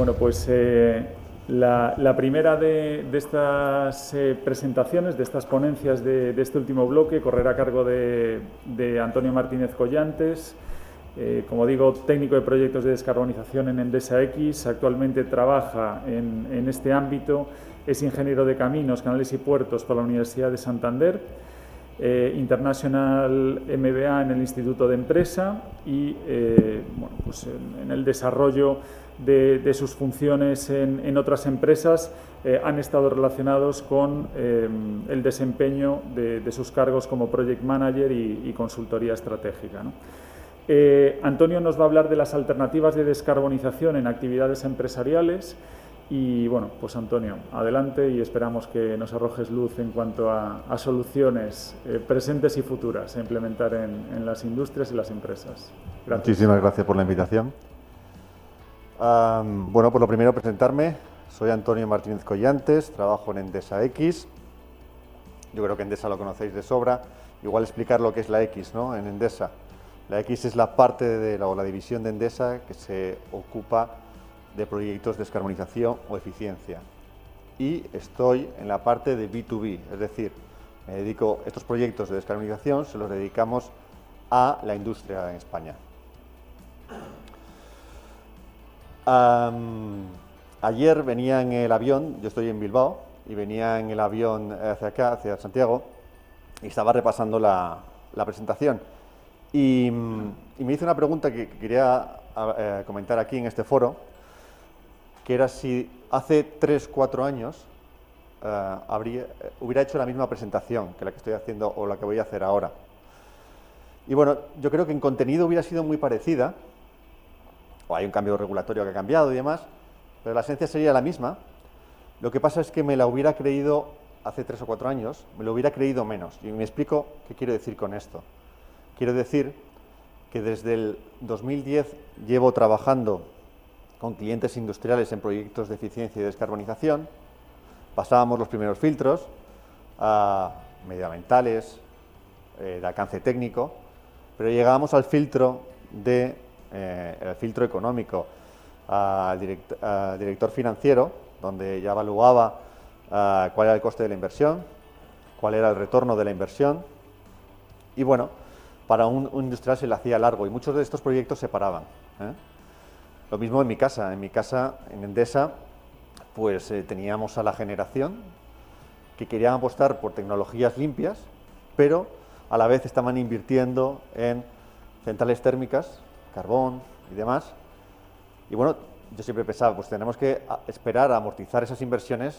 Bueno, pues la primera de estas presentaciones, de estas ponencias de este último bloque, correrá a cargo de Antonio Martínez Collantes. Como digo, técnico de proyectos de descarbonización en Endesa X. Actualmente trabaja en este ámbito. Es ingeniero de caminos, canales y puertos por la Universidad de Santander. International MBA en el Instituto de Empresa y bueno, pues en el desarrollo de sus funciones en otras empresas han estado relacionados con el desempeño de sus cargos como Project Manager y consultoría estratégica, ¿no? Antonio nos va a hablar de las alternativas de descarbonización en actividades empresariales. Y bueno, pues Antonio, adelante y esperamos que nos arrojes luz en cuanto a soluciones presentes y futuras a implementar en las industrias y las empresas. Gracias. Muchísimas gracias por la invitación. Bueno, pues lo primero presentarme. Soy Antonio Martínez Collantes, trabajo en Endesa X. Yo creo que Endesa lo conocéis de sobra. Igual explicar lo que es la X, ¿no? En Endesa. La X es la parte de la división de Endesa que se ocupa de proyectos de descarbonización o eficiencia. Y estoy en la parte de B2B, es decir, me dedico a estos proyectos de descarbonización, se los dedicamos a la industria en España. Ayer venía en el avión, yo estoy en Bilbao, y venía en el avión hacia acá, hacia Santiago, y estaba repasando la presentación. Y me hizo una pregunta que quería comentar aquí en este foro, que era si hace 3-4 años hubiera hecho la misma presentación que la que estoy haciendo o la que voy a hacer ahora. Y bueno, yo creo que en contenido hubiera sido muy parecida, o hay un cambio regulatorio que ha cambiado y demás, pero la esencia sería la misma. Lo que pasa es que me la hubiera creído hace 3 o 4 años, me lo hubiera creído menos. Y me explico qué quiero decir con esto. Quiero decir que desde el 2010 llevo trabajando con clientes industriales en proyectos de eficiencia y descarbonización. Pasábamos los primeros filtros medioambientales, de alcance técnico, pero llegábamos al filtro el filtro económico, al director financiero, donde ya evaluaba cuál era el coste de la inversión, cuál era el retorno de la inversión, y bueno, para un industrial se le hacía largo y muchos de estos proyectos se paraban. Lo mismo en mi casa, en Endesa, pues teníamos a la generación que querían apostar por tecnologías limpias, pero a la vez estaban invirtiendo en centrales térmicas, carbón y demás. Y bueno, yo siempre pensaba, pues tenemos que esperar a amortizar esas inversiones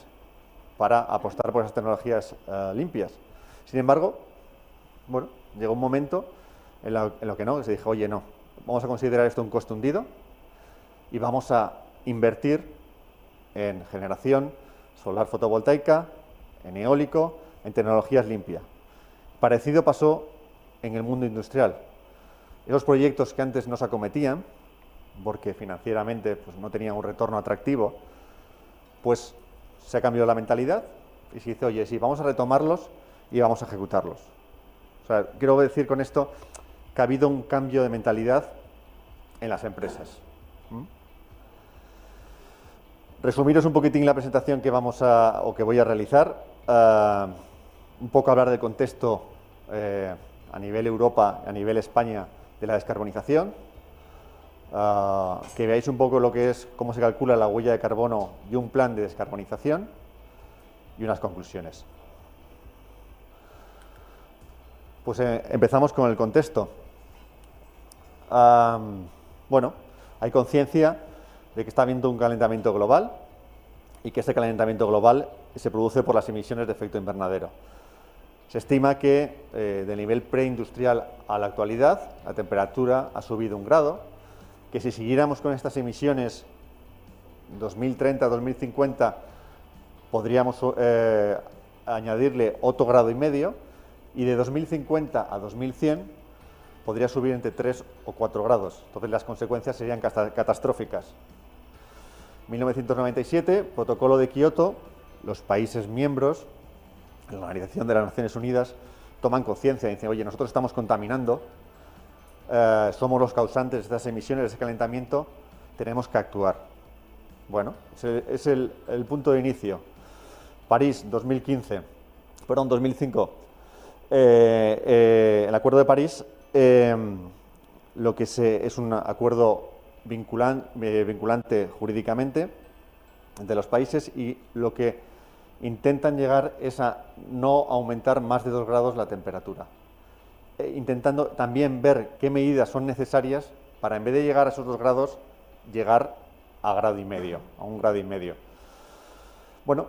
para apostar por esas tecnologías limpias. Sin embargo, bueno, llegó un momento en lo que no, que se dijo, oye, no, vamos a considerar esto un coste hundido y vamos a invertir en generación solar fotovoltaica, en eólico, en tecnologías limpias. Parecido pasó en el mundo industrial. Esos proyectos que antes no se acometían, porque financieramente pues, no tenían un retorno atractivo, pues se ha cambiado la mentalidad y se dice, oye, sí, vamos a retomarlos y vamos a ejecutarlos. O sea, quiero decir con esto que ha habido un cambio de mentalidad en las empresas. Resumiros un poquitín la presentación que que voy a realizar. Un poco hablar del contexto a nivel Europa, a nivel España, de la descarbonización. Que veáis un poco lo que es, cómo se calcula la huella de carbono y un plan de descarbonización y unas conclusiones. Pues empezamos con el contexto. Bueno, hay conciencia de que está habiendo un calentamiento global y que este calentamiento global se produce por las emisiones de efecto invernadero. Se estima que del nivel preindustrial a la actualidad la temperatura ha subido 1 grado, que si siguiéramos con estas emisiones 2030-2050 podríamos añadirle otro 1,5 grados y de 2050 a 2100 podría subir entre 3 o 4 grados. Entonces las consecuencias serían catastróficas. 1997, Protocolo de Kioto, los países miembros, la Organización de las Naciones Unidas, toman conciencia y dicen, oye, nosotros estamos contaminando, somos los causantes de estas emisiones, de ese calentamiento, tenemos que actuar. Bueno, es el punto de inicio. París, 2005. El Acuerdo de París es un acuerdo vinculante jurídicamente de los países, y lo que intentan llegar es a no aumentar más de 2 grados la temperatura, intentando también ver qué medidas son necesarias para, en vez de llegar a esos 2 grados, llegar a 1,5 grados, a 1,5 grados. Bueno,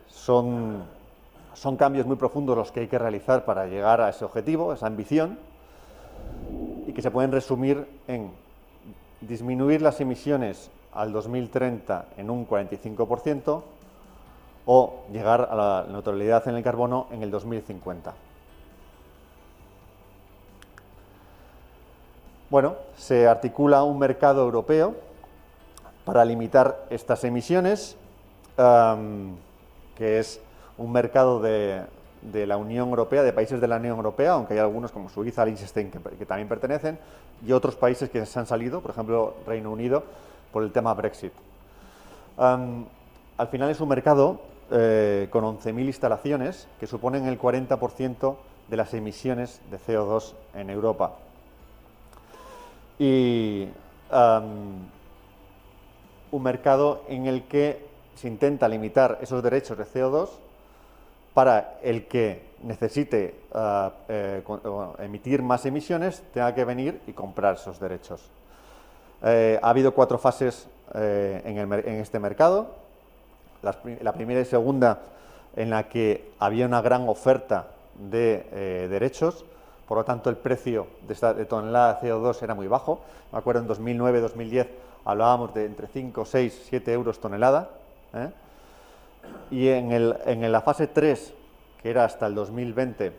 son cambios muy profundos los que hay que realizar para llegar a ese objetivo, esa ambición, y que se pueden resumir en disminuir las emisiones al 2030 en un 45%, o llegar a la neutralidad en el carbono en el 2050. Bueno, se articula un mercado europeo para limitar estas emisiones, que es un mercado de la Unión Europea, de países de la Unión Europea, aunque hay algunos como Suiza, Liechtenstein, que también pertenecen, y otros países que se han salido, por ejemplo, Reino Unido, por el tema Brexit. Al final es un mercado con 11.000 instalaciones que suponen el 40% de las emisiones de CO2 en Europa. Y un mercado en el que se intenta limitar esos derechos de CO2 para el que necesite emitir más emisiones, tenga que venir y comprar esos derechos. Ha habido 4 fases en este mercado. La primera y segunda, en la que había una gran oferta de derechos, por lo tanto el precio de tonelada de CO2 era muy bajo. Me acuerdo en 2009-2010 hablábamos de entre 5, 6, 7 euros tonelada. Y en la fase 3, que era hasta el 2020,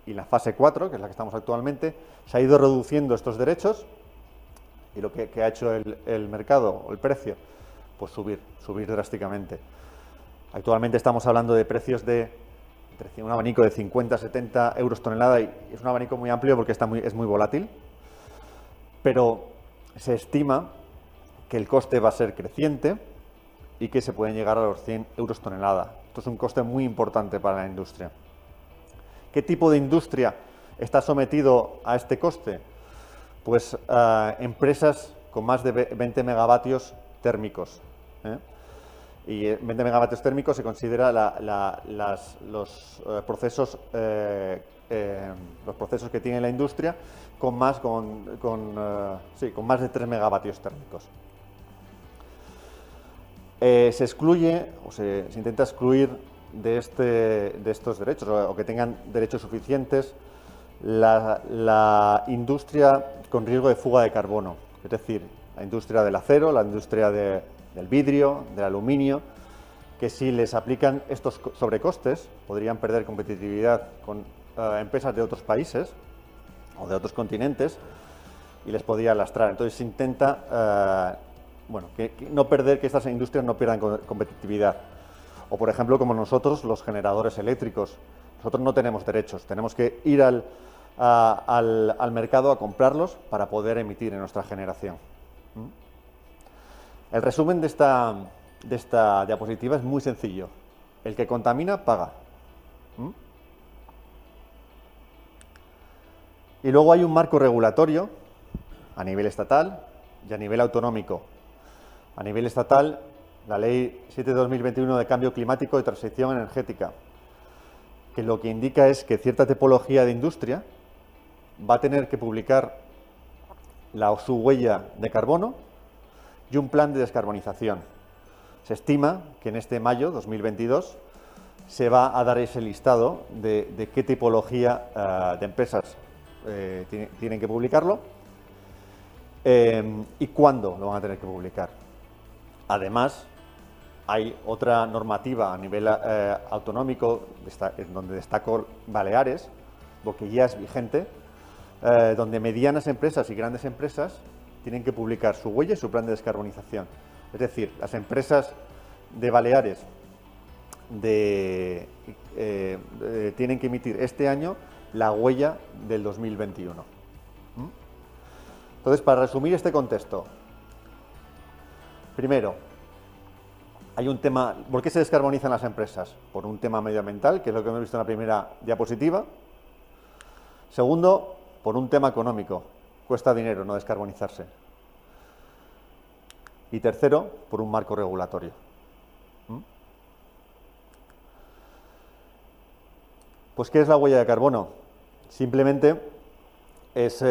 y la fase 4, que es la que estamos actualmente, se ha ido reduciendo estos derechos, y lo que ha hecho el mercado o el precio, pues subir drásticamente. Actualmente estamos hablando de precios de un abanico de 50 a 70 euros tonelada, y es un abanico muy amplio porque es muy volátil, pero se estima que el coste va a ser creciente y que se pueden llegar a los 100 euros tonelada. Esto es un coste muy importante para la industria. ¿Qué tipo de industria está sometido a este coste? Pues empresas con más de 20 megavatios térmicos. Y 20 megavatios térmicos se considera los procesos que tiene la industria con más de 3 megavatios térmicos. Se excluye, o se intenta excluir de estos derechos, o que tengan derechos suficientes, la industria con riesgo de fuga de carbono, es decir, la industria del acero, la industria del vidrio, del aluminio, que si les aplican estos sobrecostes podrían perder competitividad con empresas de otros países o de otros continentes, y les podría lastrar. Entonces se intenta que estas industrias no pierdan competitividad. O, por ejemplo, como nosotros, los generadores eléctricos. Nosotros no tenemos derechos, tenemos que ir al mercado a comprarlos para poder emitir en nuestra generación. El resumen de esta diapositiva es muy sencillo. El que contamina, paga. Y luego hay un marco regulatorio a nivel estatal y a nivel autonómico. A nivel estatal, la Ley 7/2021 de Cambio Climático y Transición Energética, que lo que indica es que cierta tipología de industria va a tener que publicar su huella de carbono y un plan de descarbonización. Se estima que en este mayo 2022 se va a dar ese listado de qué tipología de empresas tienen que publicarlo y cuándo lo van a tener que publicar. Además, hay otra normativa a nivel autonómico, donde destaco Baleares, porque ya es vigente, donde medianas empresas y grandes empresas tienen que publicar su huella y su plan de descarbonización. Es decir, las empresas de Baleares tienen que emitir este año la huella del 2021. Entonces, para resumir este contexto, Primero, hay un tema, ¿por qué se descarbonizan las empresas? Por un tema medioambiental, que es lo que hemos visto en la primera diapositiva. Segundo, por un tema económico, cuesta dinero no descarbonizarse. Y tercero, por un marco regulatorio. Pues, ¿qué es la huella de carbono? Simplemente es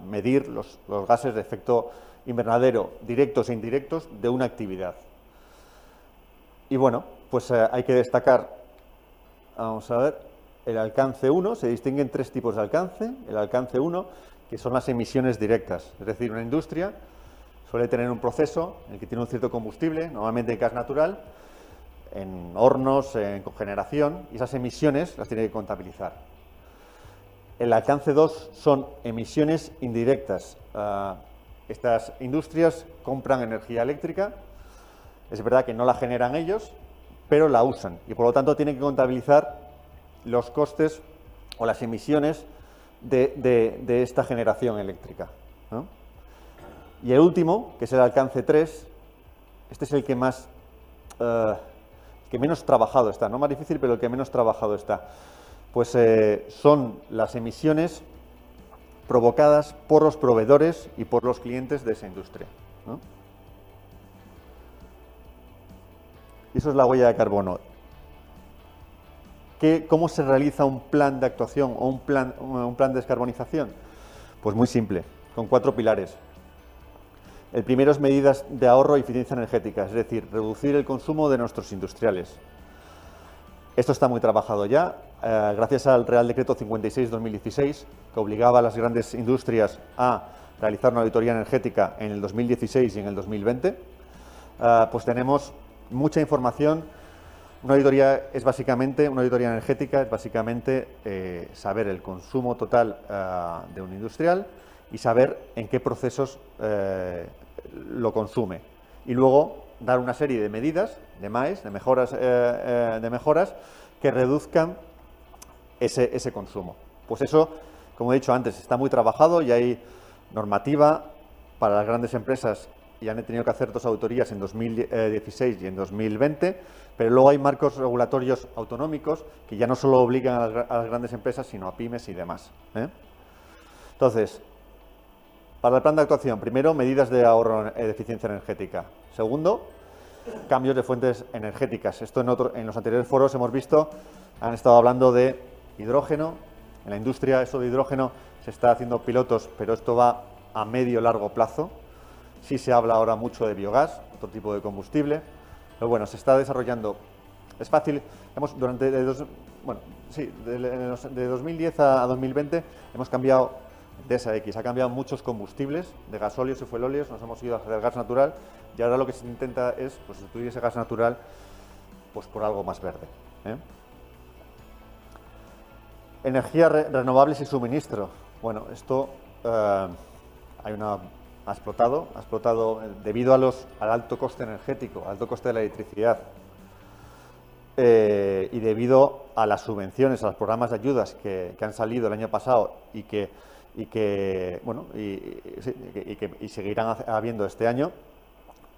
medir los gases de efecto invernadero directos e indirectos de una actividad. Y bueno, pues hay que destacar, vamos a ver, el alcance 1, se distinguen tres tipos de alcance. El alcance 1, que son las emisiones directas, es decir, una industria suele tener un proceso en el que tiene un cierto combustible, normalmente gas natural, en hornos, en cogeneración, y esas emisiones las tiene que contabilizar. El alcance 2 son emisiones indirectas. Estas industrias compran energía eléctrica, es verdad que no la generan ellos, pero la usan y por lo tanto tienen que contabilizar los costes o las emisiones de esta generación eléctrica, ¿no? Y el último, que es el alcance 3, este es el que más, que menos trabajado está, no más difícil, pero el que menos trabajado está. Pues son las emisiones provocadas por los proveedores y por los clientes de esa industria, ¿no? Y eso es la huella de carbono. ¿Cómo se realiza un plan de actuación o un plan de descarbonización? Pues muy simple, con 4 pilares. El primero es medidas de ahorro y eficiencia energética, es decir, reducir el consumo de nuestros industriales. Esto está muy trabajado ya, gracias al Real Decreto 56/2016, que obligaba a las grandes industrias a realizar una auditoría energética en el 2016 y en el 2020. Pues tenemos mucha información. Una auditoría energética es básicamente saber el consumo total de un industrial y saber en qué procesos lo consume. Y luego dar una serie de medidas, de MAEs, de mejoras que reduzcan ese consumo. Pues eso, como he dicho antes, está muy trabajado y hay normativa para las grandes empresas y han tenido que hacer 2 auditorías en 2016 y en 2020, pero luego hay marcos regulatorios autonómicos que ya no solo obligan a las grandes empresas, sino a pymes y demás, ¿eh? Entonces, para el plan de actuación, primero, medidas de ahorro de eficiencia energética. Segundo, cambios de fuentes energéticas. Esto en los anteriores foros hemos visto, han estado hablando de hidrógeno. En la industria eso de hidrógeno se está haciendo pilotos, pero esto va a medio-largo plazo. Sí se habla ahora mucho de biogás, otro tipo de combustible. Pero bueno, se está desarrollando. Es fácil, de 2010 a 2020 hemos cambiado de esa X, ha cambiado muchos combustibles, de gasóleos y fuelóleos, nos hemos ido hacia el gas natural y ahora lo que se intenta es sustituir ese gas natural pues por algo más verde, ¿eh? Energías renovables y suministro. Bueno, esto ha explotado debido al alto coste energético, al alto coste de la electricidad y debido a las subvenciones, a los programas de ayudas que han salido el año pasado y que seguirán habiendo este año,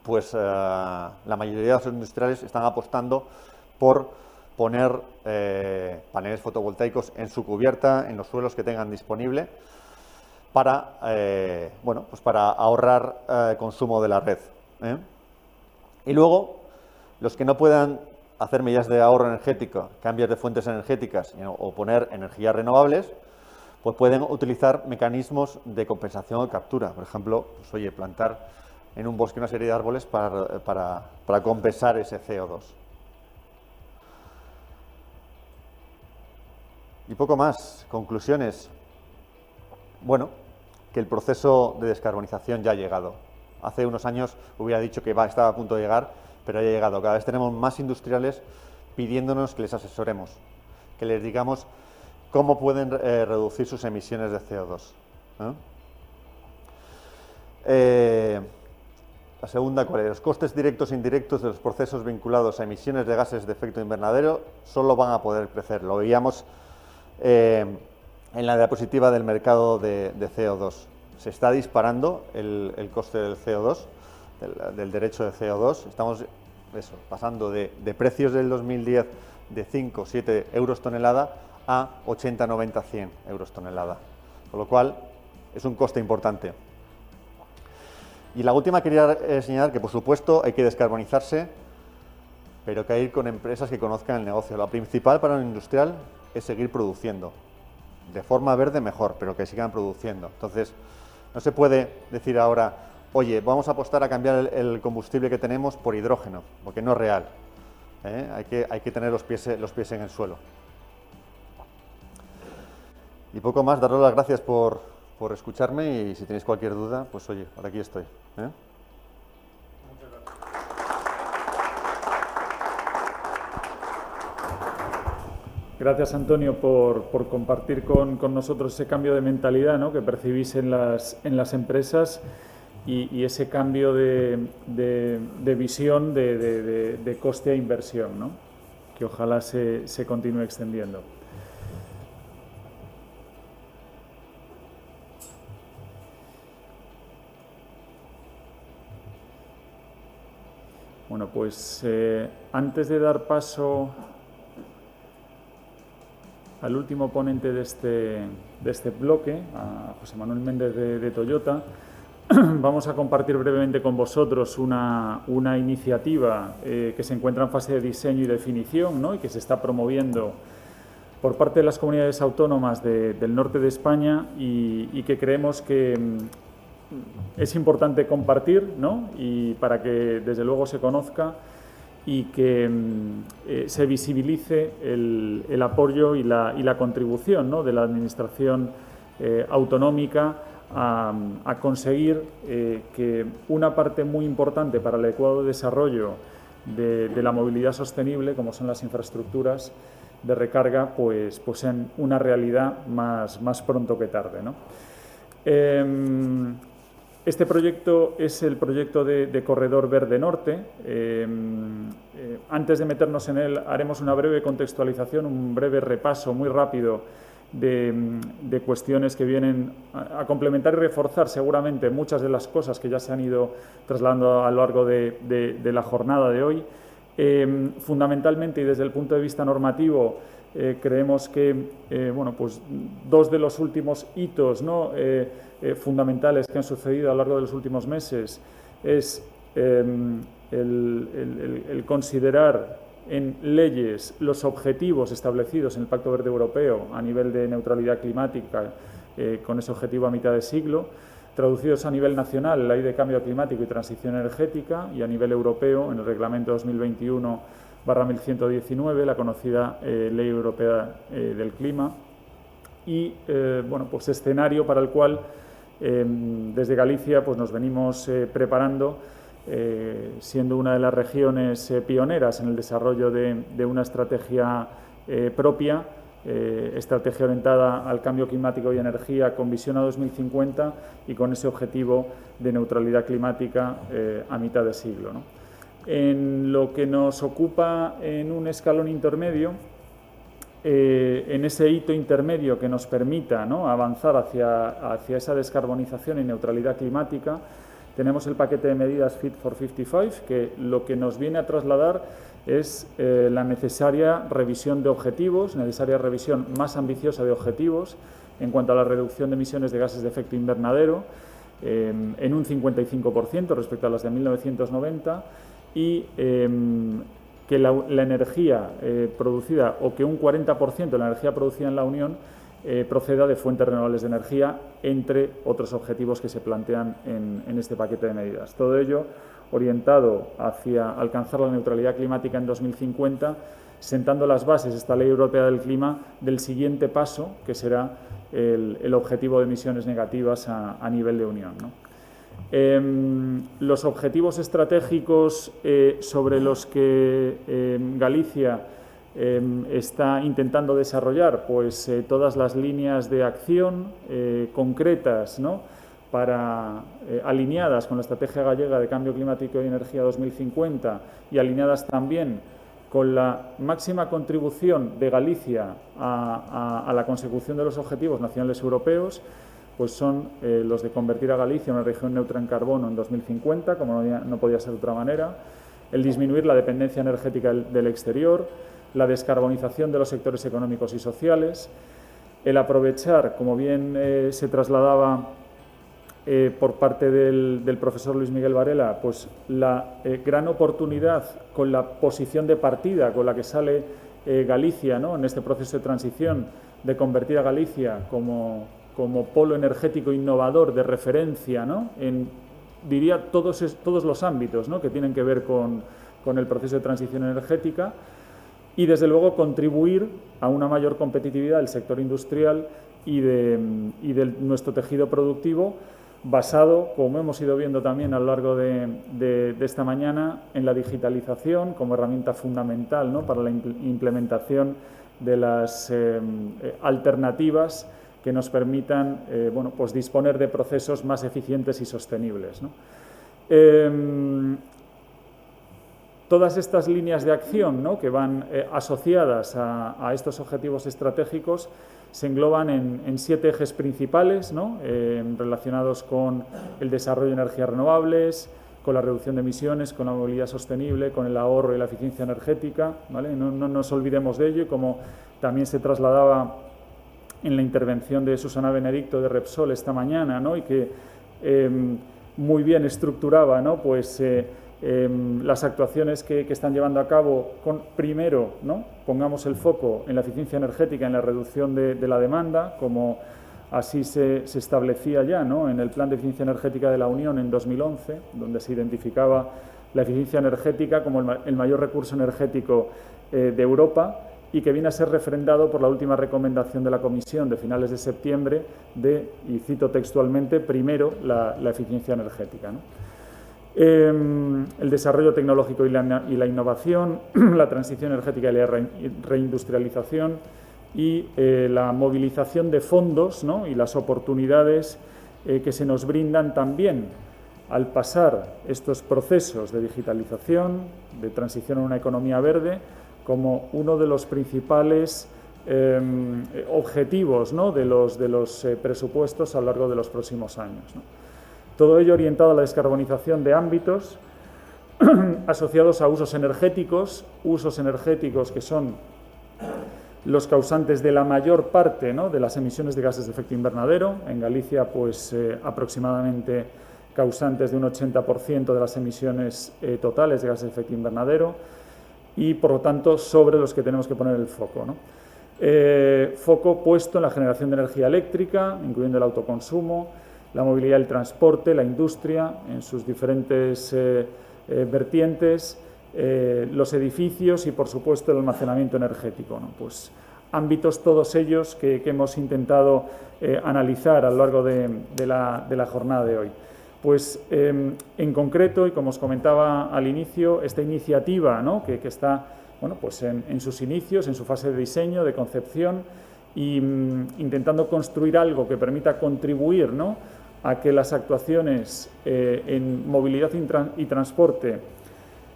pues la mayoría de los industriales están apostando por poner paneles fotovoltaicos en su cubierta, en los suelos que tengan disponible, para ahorrar consumo de la red, ¿eh? Y luego, los que no puedan hacer medidas de ahorro energético, cambios de fuentes energéticas o poner energías renovables, pues pueden utilizar mecanismos de compensación o captura. Por ejemplo, plantar en un bosque una serie de árboles para compensar ese CO2. Y poco más. Conclusiones. Bueno, que el proceso de descarbonización ya ha llegado. Hace unos años hubiera dicho que estaba a punto de llegar, pero ya ha llegado. Cada vez tenemos más industriales pidiéndonos que les asesoremos, que les digamos cómo pueden reducir sus emisiones de CO2, ¿eh? La segunda, ¿cuál es? Los costes directos e indirectos de los procesos vinculados a emisiones de gases de efecto invernadero solo van a poder crecer. Lo veíamos en la diapositiva del mercado de CO2. Se está disparando el coste del CO2 del derecho de CO2. Estamos pasando de precios del 2010 de 5 o 7 euros tonelada a 80, 90, 100 euros tonelada. Con lo cual es un coste importante. Y la última quería señalar que, por supuesto, hay que descarbonizarse, pero que hay que ir con empresas que conozcan el negocio. Lo principal para un industrial es seguir produciendo. De forma verde mejor, pero que sigan produciendo. Entonces, no se puede decir ahora, oye, vamos a apostar a cambiar el combustible que tenemos por hidrógeno, porque no es real. Hay que tener los pies en el suelo. Y poco más, daros las gracias por escucharme, y si tenéis cualquier duda, pues oye, por aquí estoy. Gracias, Antonio, por compartir con nosotros ese cambio de mentalidad, ¿no?, que percibís en las empresas y ese cambio de visión de coste a inversión, ¿no?, que ojalá se continúe extendiendo. Bueno, pues antes de dar paso al último ponente de este bloque, a José Manuel Méndez de Toyota, vamos a compartir brevemente con vosotros una iniciativa que se encuentra en fase de diseño y definición, ¿no?, y que se está promoviendo por parte de las comunidades autónomas del norte de España, y que creemos que es importante compartir, ¿no?, y para que desde luego se conozca y que se visibilice el apoyo y la contribución, ¿no?, de la Administración autonómica a conseguir que una parte muy importante para el adecuado desarrollo de la movilidad sostenible, como son las infraestructuras de recarga, pues sean una realidad más pronto que tarde, ¿no? Este proyecto es el proyecto de Corredor Verde Norte. Antes de meternos en él, haremos una breve contextualización, un breve repaso muy rápido de cuestiones que vienen a complementar y reforzar seguramente muchas de las cosas que ya se han ido trasladando a lo largo de la jornada de hoy. Fundamentalmente, y desde el punto de vista normativo, creemos que pues dos de los últimos hitos, ¿no?, fundamentales que han sucedido a lo largo de los últimos meses es el considerar en leyes los objetivos establecidos en el Pacto Verde Europeo a nivel de neutralidad climática, con ese objetivo a mitad de siglo, traducidos a nivel nacional en la Ley de Cambio Climático y Transición Energética, y a nivel europeo en el Reglamento 2021/1119, la conocida Ley Europea del Clima, y pues escenario para el cual desde Galicia pues nos venimos preparando, siendo una de las regiones pioneras en el desarrollo de una estrategia propia, estrategia orientada al cambio climático y energía con visión a 2050 y con ese objetivo de neutralidad climática a mitad de siglo, ¿no? En lo que nos ocupa en un escalón intermedio, en ese hito intermedio que nos permita, ¿no?, avanzar hacia esa descarbonización y neutralidad climática, tenemos el paquete de medidas Fit for 55, que lo que nos viene a trasladar es la necesaria revisión de objetivos, necesaria revisión más ambiciosa de objetivos en cuanto a la reducción de emisiones de gases de efecto invernadero, en un 55% respecto a las de 1990, y que la energía producida, o que un 40% de la energía producida en la Unión proceda de fuentes renovables de energía, entre otros objetivos que se plantean en este paquete de medidas. Todo ello orientado hacia alcanzar la neutralidad climática en 2050, sentando las bases, esta Ley Europea del Clima, del siguiente paso, que será el objetivo de emisiones negativas a nivel de Unión, ¿no? Los objetivos estratégicos sobre los que Galicia está intentando desarrollar, pues todas las líneas de acción concretas, ¿no?, alineadas con la Estrategia Gallega de Cambio Climático y Energía 2050 y alineadas también con la máxima contribución de Galicia a la consecución de los objetivos nacionales europeos, pues son los de convertir a Galicia en una región neutra en carbono en 2050, como no podía ser de otra manera, el disminuir la dependencia energética del exterior, la descarbonización de los sectores económicos y sociales, el aprovechar, como bien se trasladaba por parte del profesor Luis Miguel Varela, pues la gran oportunidad con la posición de partida con la que sale Galicia, ¿no?, en este proceso de transición, de convertir a Galicia como polo energético innovador de referencia, ¿no?, en, diría, todos los ámbitos, ¿no?, que tienen que ver con el proceso de transición energética, y desde luego contribuir a una mayor competitividad del sector industrial y de nuestro tejido productivo, basado, como hemos ido viendo también a lo largo de esta mañana, en la digitalización como herramienta fundamental, ¿no?, para la implementación de las alternativas que nos permitan bueno, pues disponer de procesos más eficientes y sostenibles, ¿no? Todas estas líneas de acción, ¿no?, que van asociadas a estos objetivos estratégicos se engloban en 7 ejes principales, ¿no?, relacionados con el desarrollo de energías renovables, con la reducción de emisiones, con la movilidad sostenible, con el ahorro y la eficiencia energética, ¿vale? No nos olvidemos de ello, y como también se trasladaba en la intervención de Susana Benedicto de Repsol esta mañana, ¿no?, y que muy bien estructuraba, ¿no?, pues las actuaciones que están llevando a cabo primero, ¿no?, pongamos el foco en la eficiencia energética, en la reducción de la demanda, como así se establecía ya, ¿no?, en el Plan de Eficiencia Energética de la Unión en 2011, donde se identificaba la eficiencia energética como el mayor recurso energético de Europa, y que viene a ser refrendado por la última recomendación de la Comisión de finales de septiembre y cito textualmente, primero la eficiencia energética, ¿no? El desarrollo tecnológico y la innovación, la transición energética y la reindustrialización, y la movilización de fondos, ¿no?, y las oportunidades que se nos brindan también al pasar estos procesos de digitalización, de transición a una economía verde, como uno de los principales objetivos, ¿no?, de los presupuestos a lo largo de los próximos años, ¿no? Todo ello orientado a la descarbonización de ámbitos asociados a usos energéticos que son los causantes de la mayor parte, ¿no?, de las emisiones de gases de efecto invernadero. En Galicia, pues aproximadamente causantes de un 80% de las emisiones totales de gases de efecto invernadero, y por lo tanto sobre los que tenemos que poner el foco, ¿no? Foco puesto en la generación de energía eléctrica, incluyendo el autoconsumo, la movilidad, el transporte, la industria en sus diferentes vertientes, los edificios y, por supuesto, el almacenamiento energético, ¿no? Pues ámbitos todos ellos que hemos intentado analizar a lo largo de la jornada de hoy. Pues en concreto, y como os comentaba al inicio, esta iniciativa, ¿no?, que está, bueno, pues en sus inicios, en su fase de diseño, de concepción, y intentando construir algo que permita contribuir, ¿no?, a que las actuaciones en movilidad y transporte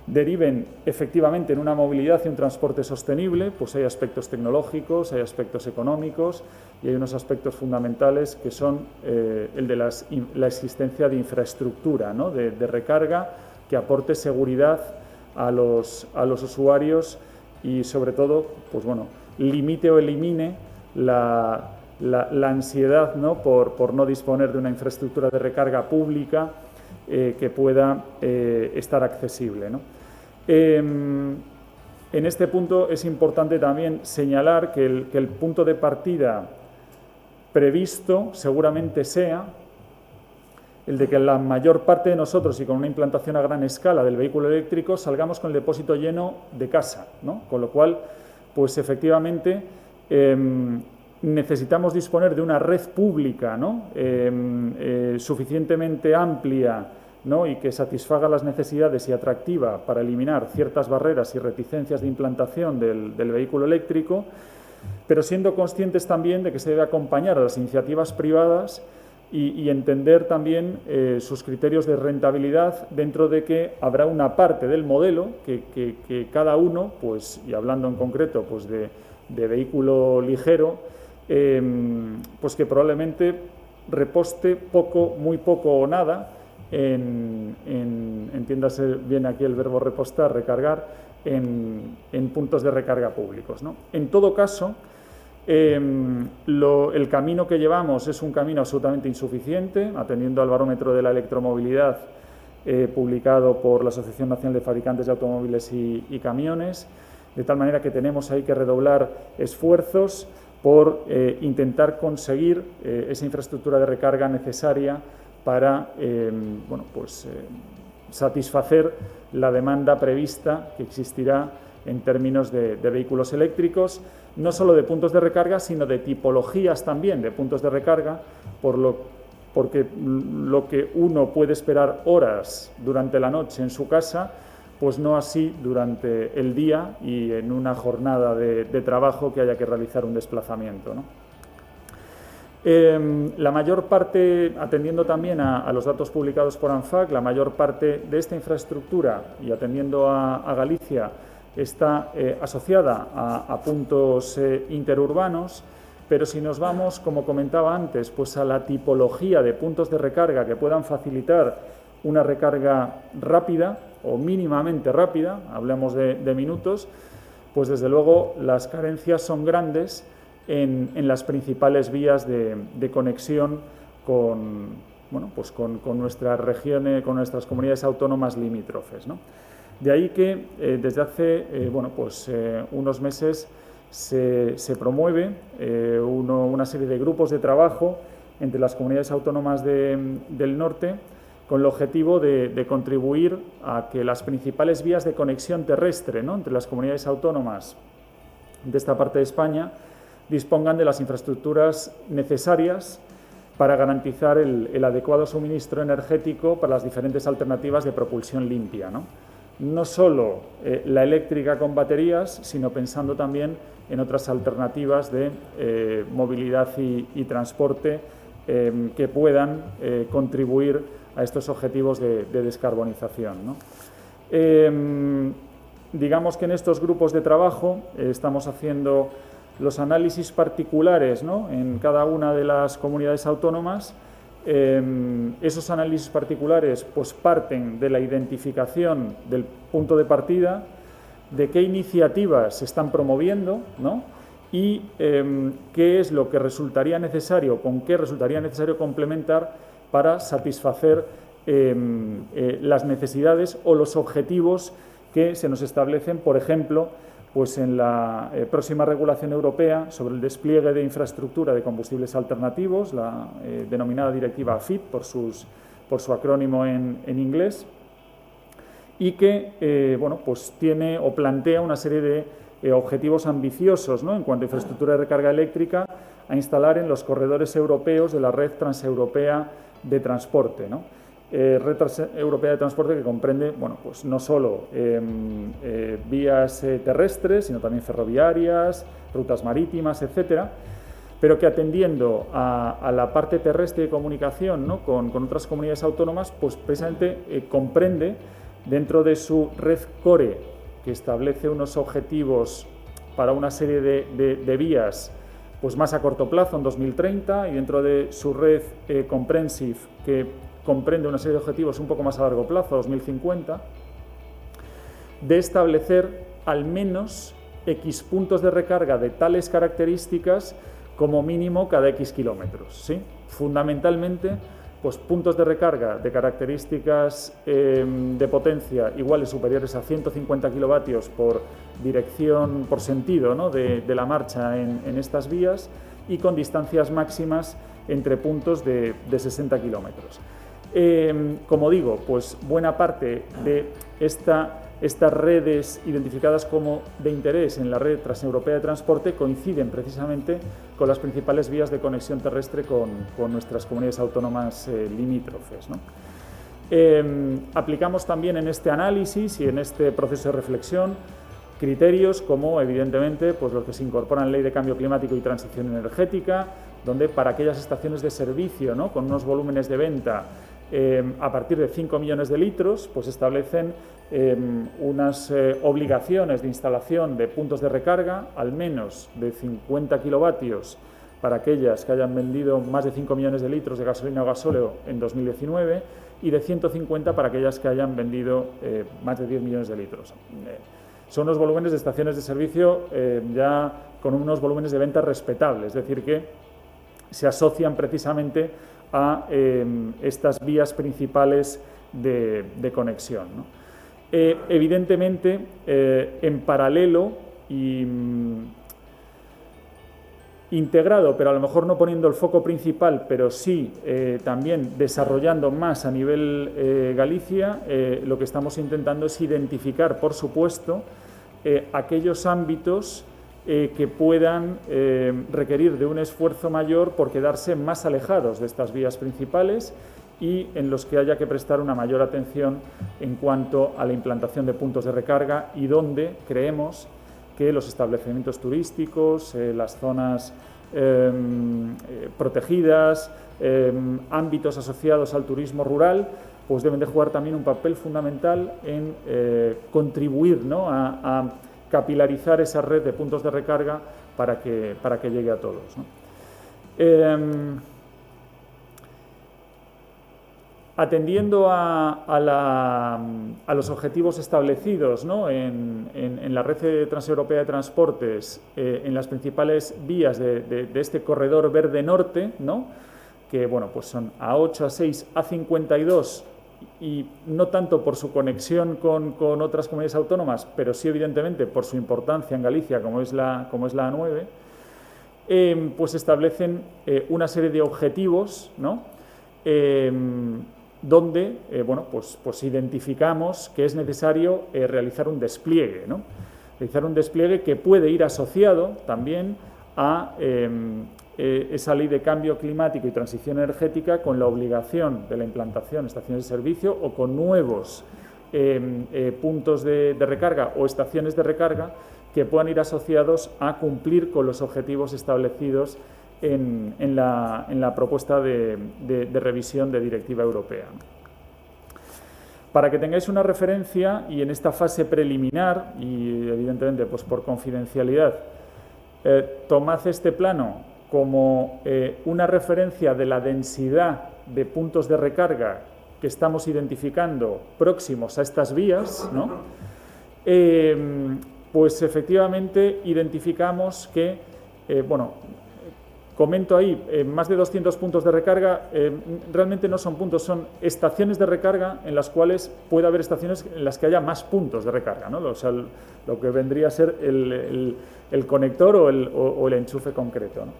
deriven efectivamente en una movilidad y un transporte sostenible. Pues hay aspectos tecnológicos, hay aspectos económicos y hay unos aspectos fundamentales que son el de la existencia de infraestructura, ¿no?, de recarga que aporte seguridad a los usuarios y, sobre todo, pues bueno, limite o elimine la ansiedad, ¿no?, por no disponer de una infraestructura de recarga pública que pueda estar accesible, ¿no? En este punto es importante también señalar que el punto de partida previsto seguramente sea el de que la mayor parte de nosotros, y con una implantación a gran escala del vehículo eléctrico, salgamos con el depósito lleno de casa, ¿no? Con lo cual, pues efectivamente necesitamos disponer de una red pública, ¿no?, suficientemente amplia, ¿no?, y que satisfaga las necesidades y atractiva para eliminar ciertas barreras y reticencias de implantación del vehículo eléctrico, pero siendo conscientes también de que se debe acompañar a las iniciativas privadas y entender también sus criterios de rentabilidad, dentro de que habrá una parte del modelo que cada uno, pues, y hablando en concreto pues de vehículo ligero, pues que probablemente reposte muy poco o nada, entiéndase bien aquí el verbo repostar, recargar, en puntos de recarga públicos, ¿no? En todo caso, el camino que llevamos es un camino absolutamente insuficiente, atendiendo al barómetro de la electromovilidad publicado por la Asociación Nacional de Fabricantes de Automóviles y Camiones, de tal manera que tenemos ahí que redoblar esfuerzos por intentar conseguir esa infraestructura de recarga necesaria para satisfacer la demanda prevista que existirá en términos de vehículos eléctricos, no solo de puntos de recarga, sino de tipologías también de puntos de recarga, porque lo que uno puede esperar horas durante la noche en su casa, pues no así durante el día y en una jornada de trabajo que haya que realizar un desplazamiento, ¿no? La mayor parte, atendiendo también a los datos publicados por ANFAC, la mayor parte de esta infraestructura, y atendiendo a Galicia, está asociada a puntos interurbanos, pero si nos vamos, como comentaba antes, pues a la tipología de puntos de recarga que puedan facilitar una recarga rápida o mínimamente rápida, hablemos de minutos, pues desde luego las carencias son grandes en las principales vías de conexión con nuestras regiones, con nuestras comunidades autónomas limítrofes, ¿no? De ahí que desde hace unos meses se promueve una serie de grupos de trabajo entre las comunidades autónomas del norte con el objetivo de contribuir a que las principales vías de conexión terrestre, ¿no?, entre las comunidades autónomas de esta parte de España dispongan de las infraestructuras necesarias para garantizar el adecuado suministro energético para las diferentes alternativas de propulsión limpia, ¿no? No solo la eléctrica con baterías, sino pensando también en otras alternativas de movilidad y transporte que puedan contribuir a estos objetivos de descarbonización, ¿no? Digamos que en estos grupos de trabajo estamos haciendo los análisis particulares, ¿no?, en cada una de las comunidades autónomas. Esos análisis particulares pues parten de la identificación del punto de partida, de qué iniciativas se están promoviendo, ¿no?, y qué es lo que resultaría necesario, con qué resultaría necesario complementar para satisfacer las necesidades o los objetivos que se nos establecen, por ejemplo, pues en la próxima regulación europea sobre el despliegue de infraestructura de combustibles alternativos, la denominada directiva AFIP por su acrónimo en inglés, y que pues tiene o plantea una serie de objetivos ambiciosos, ¿no?, en cuanto a infraestructura de recarga eléctrica a instalar en los corredores europeos de la red transeuropea de transporte, ¿no? Red transeuropea de transporte que comprende, pues no solo vías terrestres, sino también ferroviarias, rutas marítimas, etcétera, pero que atendiendo a la parte terrestre de comunicación, ¿no?, con otras comunidades autónomas, pues precisamente comprende dentro de su red core, que establece unos objetivos para una serie de vías pues más a corto plazo, en 2030, y dentro de su red comprehensive, que comprende una serie de objetivos un poco más a largo plazo, 2050, de establecer al menos X puntos de recarga de tales características como mínimo cada X kilómetros, ¿sí? Fundamentalmente, pues puntos de recarga de características de potencia iguales superiores a 150 kilovatios por dirección, por sentido, ¿no?, de la marcha en estas vías, y con distancias máximas entre puntos de 60 kilómetros. Como digo, pues buena parte de estas redes identificadas como de interés en la red transeuropea de transporte coinciden precisamente con las principales vías de conexión terrestre con nuestras comunidades autónomas limítrofes, ¿no? Aplicamos también en este análisis y en este proceso de reflexión criterios como, evidentemente, pues los que se incorporan en la Ley de Cambio Climático y Transición Energética, donde para aquellas estaciones de servicio, ¿no?, con unos volúmenes de venta a partir de 5 millones de litros, pues establecen unas obligaciones de instalación de puntos de recarga, al menos de 50 kilovatios para aquellas que hayan vendido más de 5 millones de litros de gasolina o gasóleo en 2019 y de 150 para aquellas que hayan vendido más de 10 millones de litros. Son unos volúmenes de estaciones de servicio ya con unos volúmenes de venta respetables, es decir, que se asocian precisamente a estas vías principales de conexión, ¿no? Evidentemente, en paralelo y integrado, pero a lo mejor no poniendo el foco principal, pero sí también desarrollando más a nivel Galicia, lo que estamos intentando es identificar, por supuesto, aquellos ámbitos que puedan requerir de un esfuerzo mayor por quedarse más alejados de estas vías principales y en los que haya que prestar una mayor atención en cuanto a la implantación de puntos de recarga y donde creemos que los establecimientos turísticos, las zonas protegidas, ámbitos asociados al turismo rural, pues deben de jugar también un papel fundamental en contribuir, ¿no?, a capilarizar esa red de puntos de recarga para que llegue a todos, ¿no? Atendiendo a los objetivos establecidos, ¿no?, en la red transeuropea de transportes, en las principales vías de este corredor verde norte, ¿no?, que bueno, pues son A8, A6, A52, y no tanto por su conexión con otras comunidades autónomas, pero sí evidentemente por su importancia en Galicia, como es la A9, pues establecen una serie de objetivos, ¿no?, donde bueno, pues identificamos que es necesario realizar un despliegue, ¿no? Realizar un despliegue que puede ir asociado también a esa ley de cambio climático y transición energética, con la obligación de la implantación de estaciones de servicio o con nuevos puntos de recarga o estaciones de recarga que puedan ir asociados a cumplir con los objetivos establecidos en la propuesta de revisión de directiva europea. Para que tengáis una referencia, y en esta fase preliminar, y evidentemente pues por confidencialidad, tomad este plano como una referencia de la densidad de puntos de recarga que estamos identificando próximos a estas vías, ¿no? Pues efectivamente identificamos que, bueno, comento ahí, más de 200 puntos de recarga, realmente no son puntos, son estaciones de recarga en las cuales puede haber estaciones en las que haya más puntos de recarga, ¿no? O sea, lo que vendría a ser el conector o el enchufe concreto, ¿no?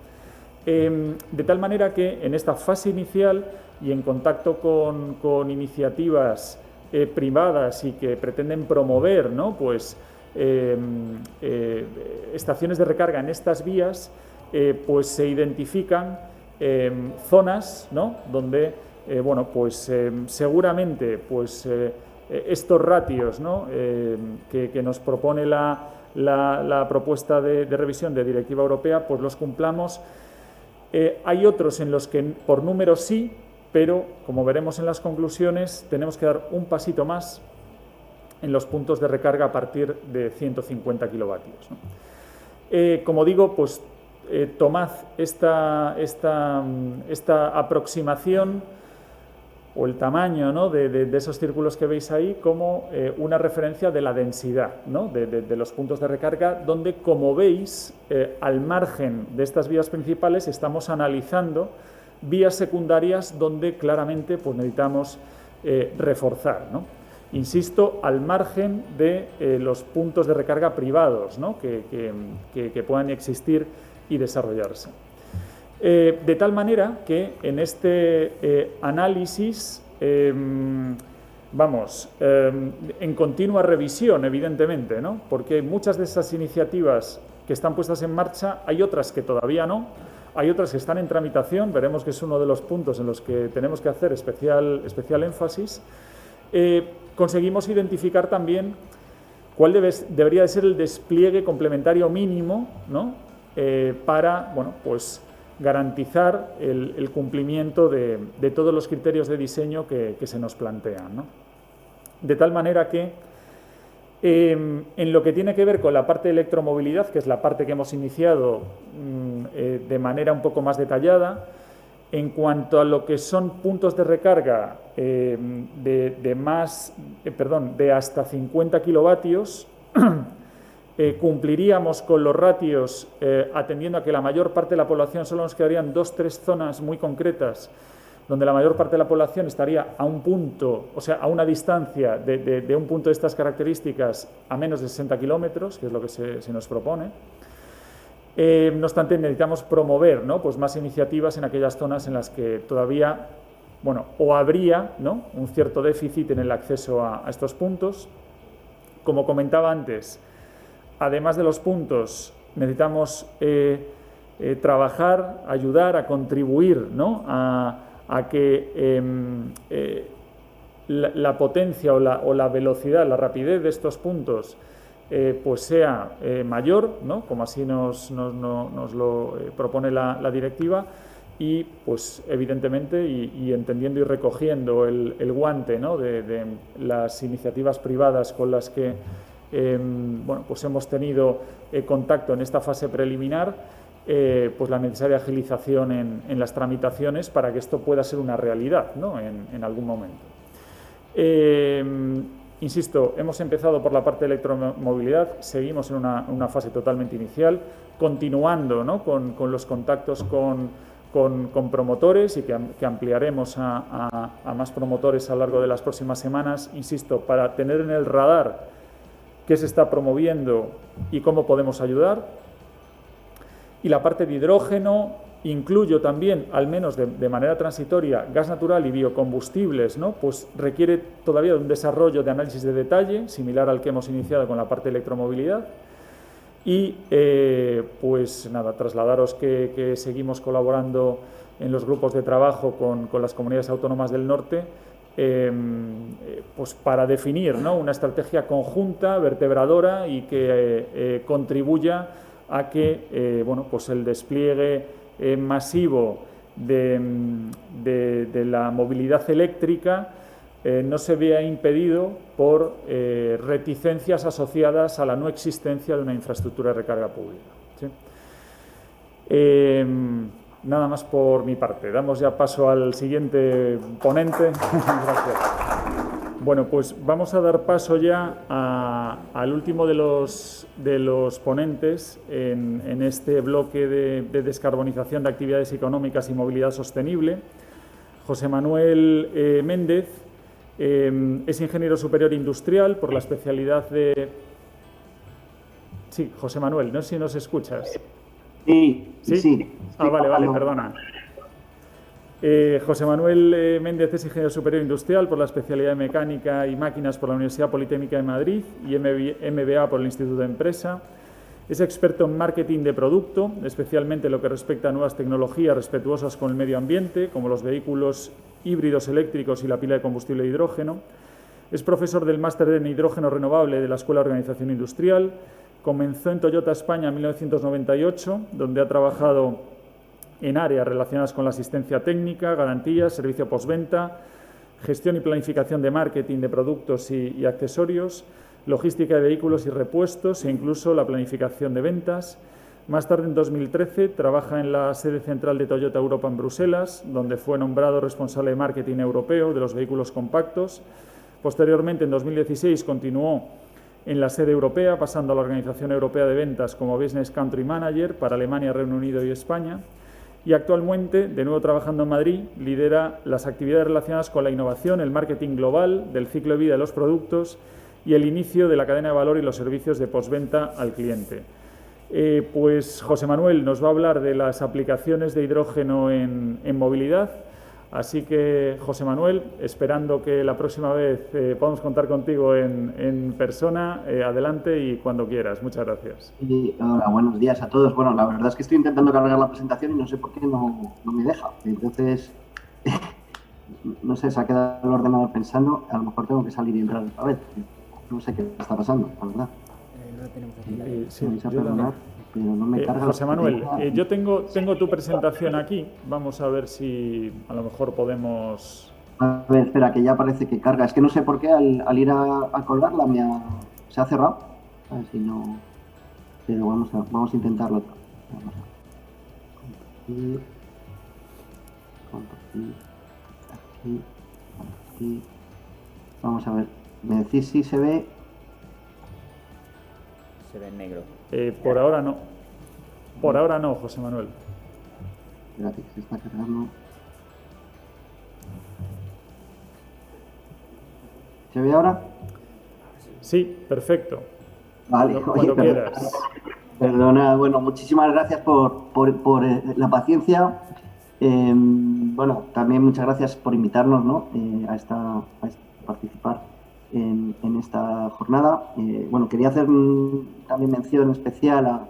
De tal manera que en esta fase inicial y en contacto con iniciativas privadas y que pretenden promover, ¿no?, pues, estaciones de recarga en estas vías, pues se identifican zonas, ¿no?, donde bueno, pues seguramente pues estos ratios, ¿no?, que nos propone la propuesta de revisión de directiva europea, pues los cumplamos. Hay otros en los que por números sí, pero como veremos en las conclusiones tenemos que dar un pasito más en los puntos de recarga a partir de 150 kilovatios, ¿no? Como digo, pues tomad esta aproximación o el tamaño, ¿no?, de esos círculos que veis ahí como una referencia de la densidad, ¿no?, de los puntos de recarga, donde, como veis, al margen de estas vías principales estamos analizando vías secundarias donde claramente pues, necesitamos reforzar, ¿no? Insisto, al margen de los puntos de recarga privados, ¿no?, que puedan existir y desarrollarse. De tal manera que en este análisis vamos en continua revisión, evidentemente, ¿no?, porque muchas de esas iniciativas que están puestas en marcha, hay otras que todavía no, hay otras que están en tramitación, veremos que es uno de los puntos en los que tenemos que hacer especial énfasis. Conseguimos identificar también cuál debería de ser el despliegue complementario mínimo, ¿no?, para, bueno, pues garantizar el cumplimiento de todos los criterios de diseño que se nos plantean, ¿no? De tal manera que en lo que tiene que ver con la parte de electromovilidad, que es la parte que hemos iniciado de manera un poco más detallada. En cuanto a lo que son puntos de recarga de hasta 50 kilovatios, cumpliríamos con los ratios atendiendo a que la mayor parte de la población, solo nos quedarían 2 o 3 zonas muy concretas donde la mayor parte de la población estaría a un punto, o sea, a una distancia de un punto de estas características a menos de 60 kilómetros, que es lo que se nos propone. No obstante, necesitamos promover, ¿no?, pues más iniciativas en aquellas zonas en las que todavía, o habría, ¿no?, un cierto déficit en el acceso a estos puntos. Como comentaba antes, además de los puntos, necesitamos trabajar, ayudar a contribuir, ¿no?, a que la potencia o la velocidad, la rapidez de estos puntos pues sea mayor, ¿no?, como así nos lo propone la directiva, y pues evidentemente y entendiendo y recogiendo el guante, ¿no?, de las iniciativas privadas con las que pues hemos tenido contacto en esta fase preliminar, pues la necesaria agilización en las tramitaciones para que esto pueda ser una realidad, ¿no?, en algún momento. Insisto, hemos empezado por la parte de electromovilidad, seguimos en una fase totalmente inicial, continuando, ¿no?, con los contactos con promotores, y que ampliaremos a más promotores a lo largo de las próximas semanas, insisto, para tener en el radar qué se está promoviendo y cómo podemos ayudar. Y la parte de hidrógeno, incluyo también, al menos de manera transitoria, gas natural y biocombustibles, ¿no?, pues requiere todavía de un desarrollo de análisis de detalle, similar al que hemos iniciado con la parte de electromovilidad. Y pues nada, trasladaros que seguimos colaborando en los grupos de trabajo con las comunidades autónomas del norte, pues para definir, ¿no?, una estrategia conjunta, vertebradora, y que contribuya a que pues el despliegue masivo de la movilidad eléctrica no se vea impedido por reticencias asociadas a la no existencia de una infraestructura de recarga pública, ¿sí? Nada más por mi parte. Damos ya paso al siguiente ponente. Gracias. Bueno, pues vamos a dar paso ya al último de los ponentes en este bloque de descarbonización de actividades económicas y movilidad sostenible. José Manuel Méndez es ingeniero superior industrial por la especialidad de... Sí, José Manuel, no sé si nos escuchas. Sí. Vale, perdona. José Manuel Méndez es ingeniero superior industrial por la especialidad de Mecánica y Máquinas por la Universidad Politécnica de Madrid y MBA por el Instituto de Empresa. Es experto en marketing de producto, especialmente en lo que respecta a nuevas tecnologías respetuosas con el medio ambiente, como los vehículos híbridos eléctricos y la pila de combustible de hidrógeno. Es profesor del máster en hidrógeno renovable de la Escuela de Organización Industrial. Comenzó en Toyota España en 1998, donde ha trabajado en áreas relacionadas con la asistencia técnica, garantías, servicio postventa, gestión y planificación de marketing de productos y accesorios, logística de vehículos y repuestos e incluso la planificación de ventas. Más tarde, en 2013, trabaja en la sede central de Toyota Europa en Bruselas, donde fue nombrado responsable de marketing europeo de los vehículos compactos. Posteriormente, en 2016, continuó en la sede europea, pasando a la Organización Europea de Ventas como Business Country Manager para Alemania, Reino Unido y España. Y actualmente, de nuevo trabajando en Madrid, lidera las actividades relacionadas con la innovación, el marketing global, del ciclo de vida de los productos y el inicio de la cadena de valor y los servicios de postventa al cliente. Pues José Manuel nos va a hablar de las aplicaciones de hidrógeno en movilidad. Así que, José Manuel, esperando que la próxima vez podamos contar contigo en persona, adelante y cuando quieras. Muchas gracias. Hola, buenos días a todos. Bueno, la verdad es que estoy intentando cargar la presentación y no sé por qué no me deja. Entonces, no sé, se ha quedado el ordenador pensando, a lo mejor tengo que salir y entrar otra vez. No sé qué está pasando, la verdad. No tenemos aquí. Sí, pero no me carga. José Manuel, yo tengo tu presentación aquí. Vamos a ver si a lo mejor podemos... A ver, espera, que ya parece que carga. Es que no sé por qué al ir a colgarla se ha cerrado. A ver si no... Pero vamos a intentarlo. compartir, compartir, aquí, compartir. Vamos a ver, ¿me decís si se ve? Se ve en negro. Por ahora no. Por ahora no, José Manuel. Espérate, que se está cargando. ¿Se ve ahora? Sí, perfecto. Vale, Cuando quieras. Perdona, bueno, muchísimas gracias por la paciencia. Bueno, también muchas gracias por invitarnos, ¿no? a participar en esta jornada. Bueno, quería hacer también mención especial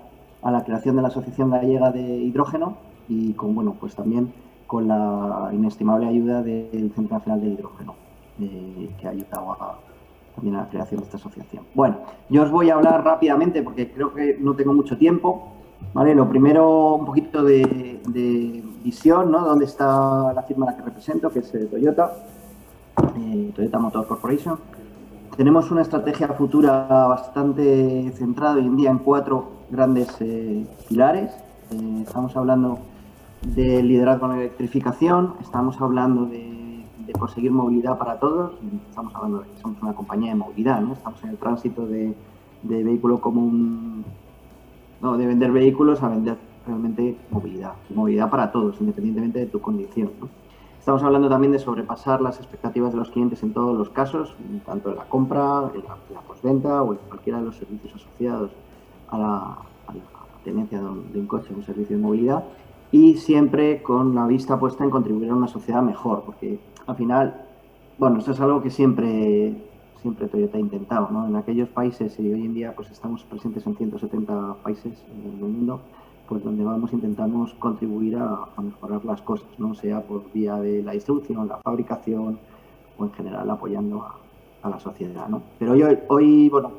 a la creación de la Asociación Gallega de Hidrógeno y bueno, pues también con la inestimable ayuda del Centro Nacional de Hidrógeno, que ha ayudado también a la creación de esta asociación. Bueno, yo os voy a hablar rápidamente porque creo que no tengo mucho tiempo. ¿Vale? Lo primero, un poquito de visión, ¿no? ¿Dónde está la firma a la que represento, que es Toyota, Toyota Motor Corporation? Tenemos una estrategia futura bastante centrada hoy en día en 4 grandes pilares. Estamos hablando del liderazgo en electrificación, estamos hablando de conseguir movilidad para todos, estamos hablando de que somos una compañía de movilidad, ¿no? Estamos en el tránsito de vehículo común, no, de vender vehículos a vender realmente movilidad para todos, independientemente de tu condición, ¿no? Estamos hablando también de sobrepasar las expectativas de los clientes en todos los casos, tanto en la compra, en la postventa o en cualquiera de los servicios asociados a la tenencia de un coche o un servicio de movilidad, y siempre con la vista puesta en contribuir a una sociedad mejor, porque al final, bueno, esto es algo que siempre Toyota ha intentado, ¿no? En aquellos países, y hoy en día pues estamos presentes en 170 países en el mundo, pues donde intentamos contribuir a mejorar las cosas, ¿no? Sea por vía de la distribución, la fabricación o en general apoyando a la sociedad, ¿no? Pero hoy, bueno,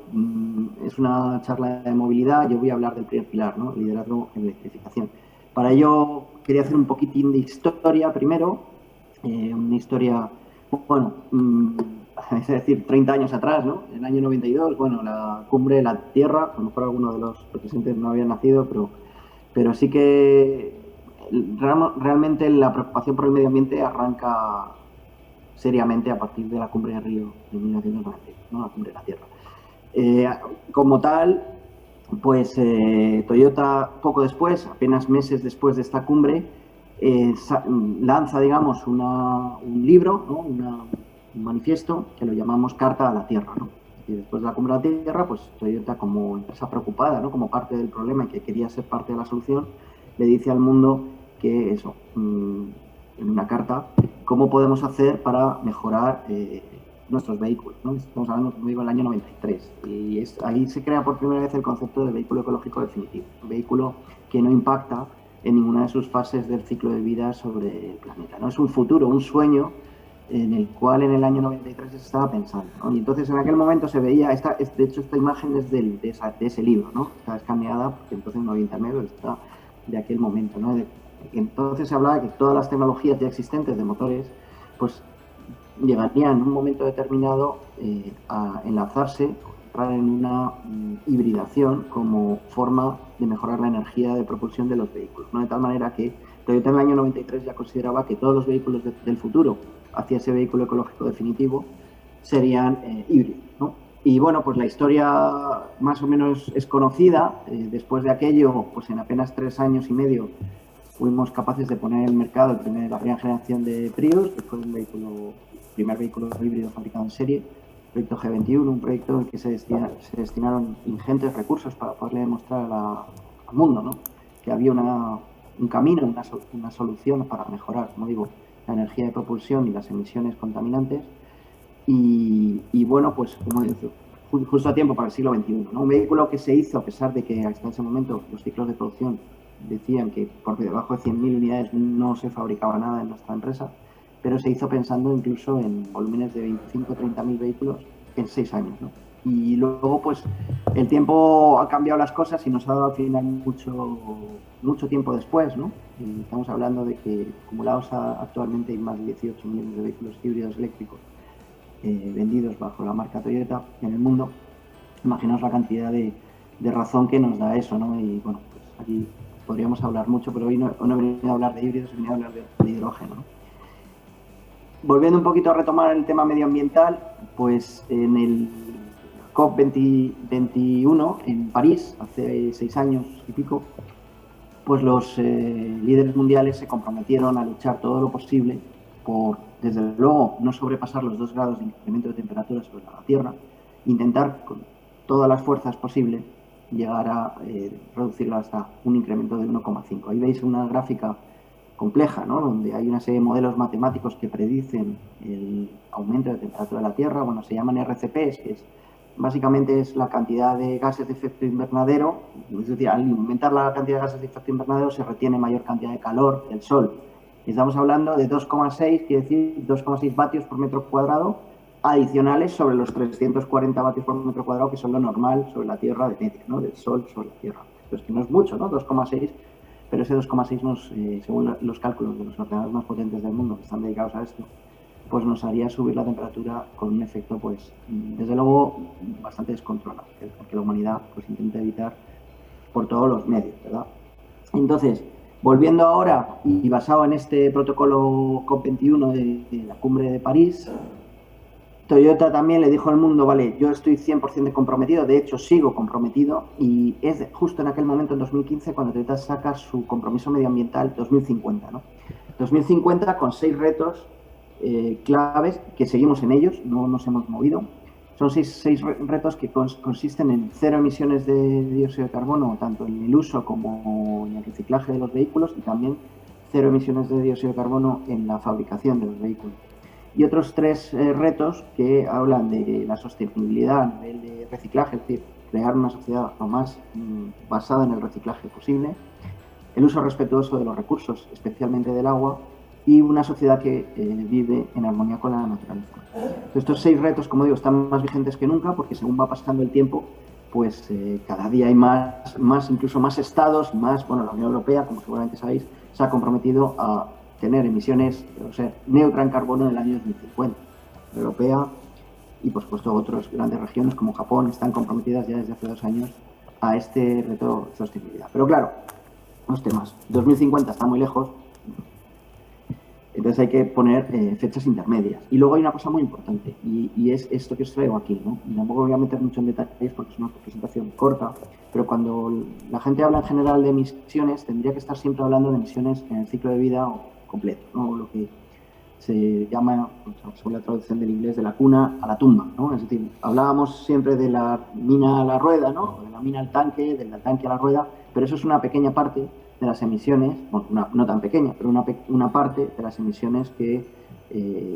es una charla de movilidad. Yo voy a hablar del primer pilar, ¿no? Liderazgo en electrificación. Para ello quería hacer un poquitín de historia primero, una historia, bueno, es decir, 30 años atrás, ¿no? En el año 92, bueno, la cumbre de la Tierra, a lo mejor alguno de los presentes no habían nacido, pero sí que realmente la preocupación por el medio ambiente arranca seriamente a partir de la cumbre de Río de 1990, ¿no? La cumbre de la Tierra. Como tal, pues Toyota poco después, apenas meses después de esta cumbre, lanza, digamos, un libro, ¿no? Un manifiesto que lo llamamos Carta a la Tierra, ¿no? Y después de la cumbre de la Tierra, pues Toyota, como empresa preocupada, ¿no? Como parte del problema y que quería ser parte de la solución, le dice al mundo que eso, en una carta, cómo podemos hacer para mejorar nuestros vehículos, ¿no? Estamos hablando, como digo, del año 93, y ahí se crea por primera vez el concepto de vehículo ecológico definitivo, un vehículo que no impacta en ninguna de sus fases del ciclo de vida sobre el planeta, ¿no? Es un futuro, un sueño en el cual en el año 93 se estaba pensando, ¿no? Y entonces en aquel momento se veía, de hecho esta imagen es de ese libro, ¿no? Está escaneada porque entonces no había internet, pero está de aquel momento, ¿no? Entonces se hablaba de que todas las tecnologías ya existentes de motores, pues llegarían en un momento determinado a enlazarse, entrar en una hibridación como forma de mejorar la energía de propulsión de los vehículos, ¿no? De tal manera que Toyota en el año 93 ya consideraba que todos los vehículos del futuro hacia ese vehículo ecológico definitivo serían híbridos, ¿no? Y bueno, pues la historia más o menos es conocida. Después de aquello, pues en apenas 3 años y medio fuimos capaces de poner en el mercado la primera generación de Prius, que fue el primer vehículo híbrido fabricado en serie, el proyecto G21, un proyecto en el que se destinaron ingentes recursos para poderle demostrar al mundo, ¿no? Que había un camino, una solución para mejorar, como digo, la energía de propulsión y las emisiones contaminantes. Y bueno, pues como digo, justo a tiempo para el siglo XXI, ¿no? Un vehículo que se hizo a pesar de que hasta ese momento los ciclos de producción decían que por debajo de 100.000 unidades no se fabricaba nada en nuestra empresa, pero se hizo pensando incluso en volúmenes de 25 o 30.000 vehículos en 6 años, ¿no? Y luego, pues, el tiempo ha cambiado las cosas y nos ha dado al final mucho tiempo después, ¿no? Y estamos hablando de que acumulados actualmente hay más de 18 millones de vehículos híbridos eléctricos vendidos bajo la marca Toyota en el mundo. Imaginaos la cantidad de razón que nos da eso, ¿no? Y bueno, pues aquí podríamos hablar mucho, pero hoy no he venido a hablar de híbridos, he venido a hablar de hidrógeno, ¿no? Volviendo un poquito a retomar el tema medioambiental, pues en el COP21 en París, hace 6 años y pico, pues los líderes mundiales se comprometieron a luchar todo lo posible por, desde luego, no sobrepasar los 2 grados de incremento de temperatura sobre la Tierra, intentar con todas las fuerzas posibles llegar a reducirlo hasta un incremento del 1,5. Ahí veis una gráfica compleja, ¿no? Donde hay una serie de modelos matemáticos que predicen el aumento de temperatura de la Tierra. Bueno, se llaman RCPs, que básicamente es la cantidad de gases de efecto invernadero, es decir, al aumentar la cantidad de gases de efecto invernadero se retiene mayor cantidad de calor del Sol. Estamos hablando de 2,6, quiere decir 2,6 vatios por metro cuadrado adicionales sobre los 340 vatios por metro cuadrado que son lo normal sobre la Tierra de media, ¿no? Del Sol sobre la Tierra. Pues que no es mucho, ¿no? 2,6, pero ese 2,6 según los cálculos de los ordenadores más potentes del mundo que están dedicados a esto, pues nos haría subir la temperatura con un efecto, pues, desde luego, bastante descontrolado, porque la humanidad pues intenta evitar por todos los medios, ¿verdad? Entonces, volviendo ahora y basado en este protocolo COP21 de la cumbre de París, Toyota también le dijo al mundo, vale, yo estoy 100% comprometido, de hecho sigo comprometido, y es justo en aquel momento, en 2015, cuando Toyota saca su compromiso medioambiental 2050, ¿no? 2050 con 6 retos claves, que seguimos en ellos, no nos hemos movido. Son 6 retos que consisten en 0 emisiones de dióxido de carbono, tanto en el uso como en el reciclaje de los vehículos, y también 0 emisiones de dióxido de carbono en la fabricación de los vehículos. Y otros 3 retos que hablan de la sostenibilidad a nivel de reciclaje, es decir, crear una sociedad lo más basada en el reciclaje posible, el uso respetuoso de los recursos, especialmente del agua, y una sociedad que vive en armonía con la naturaleza. Estos 6 retos, como digo, están más vigentes que nunca, porque según va pasando el tiempo, pues cada día hay incluso más estados, más, bueno, la Unión Europea, como seguramente sabéis, se ha comprometido a tener emisiones, o sea, neutra en carbono en el año 2050. La Europea y, por supuesto, otras grandes regiones como Japón están comprometidas ya desde hace 2 años a este reto de sostenibilidad. Pero claro, los temas, 2050 está muy lejos, entonces hay que poner fechas intermedias. Y luego hay una cosa muy importante, y es esto que os traigo aquí, ¿no? Y tampoco voy a meter mucho en detalles porque es una presentación corta, pero cuando la gente habla en general de emisiones, tendría que estar siempre hablando de emisiones en el ciclo de vida completo, ¿no? Lo que se llama, según la traducción del inglés, de la cuna a la tumba, ¿no? Es decir, hablábamos siempre de la mina a la rueda, ¿no? O de la mina al tanque, del tanque a la rueda, pero eso es una pequeña parte de las emisiones, bueno, no tan pequeña, pero una parte de las emisiones que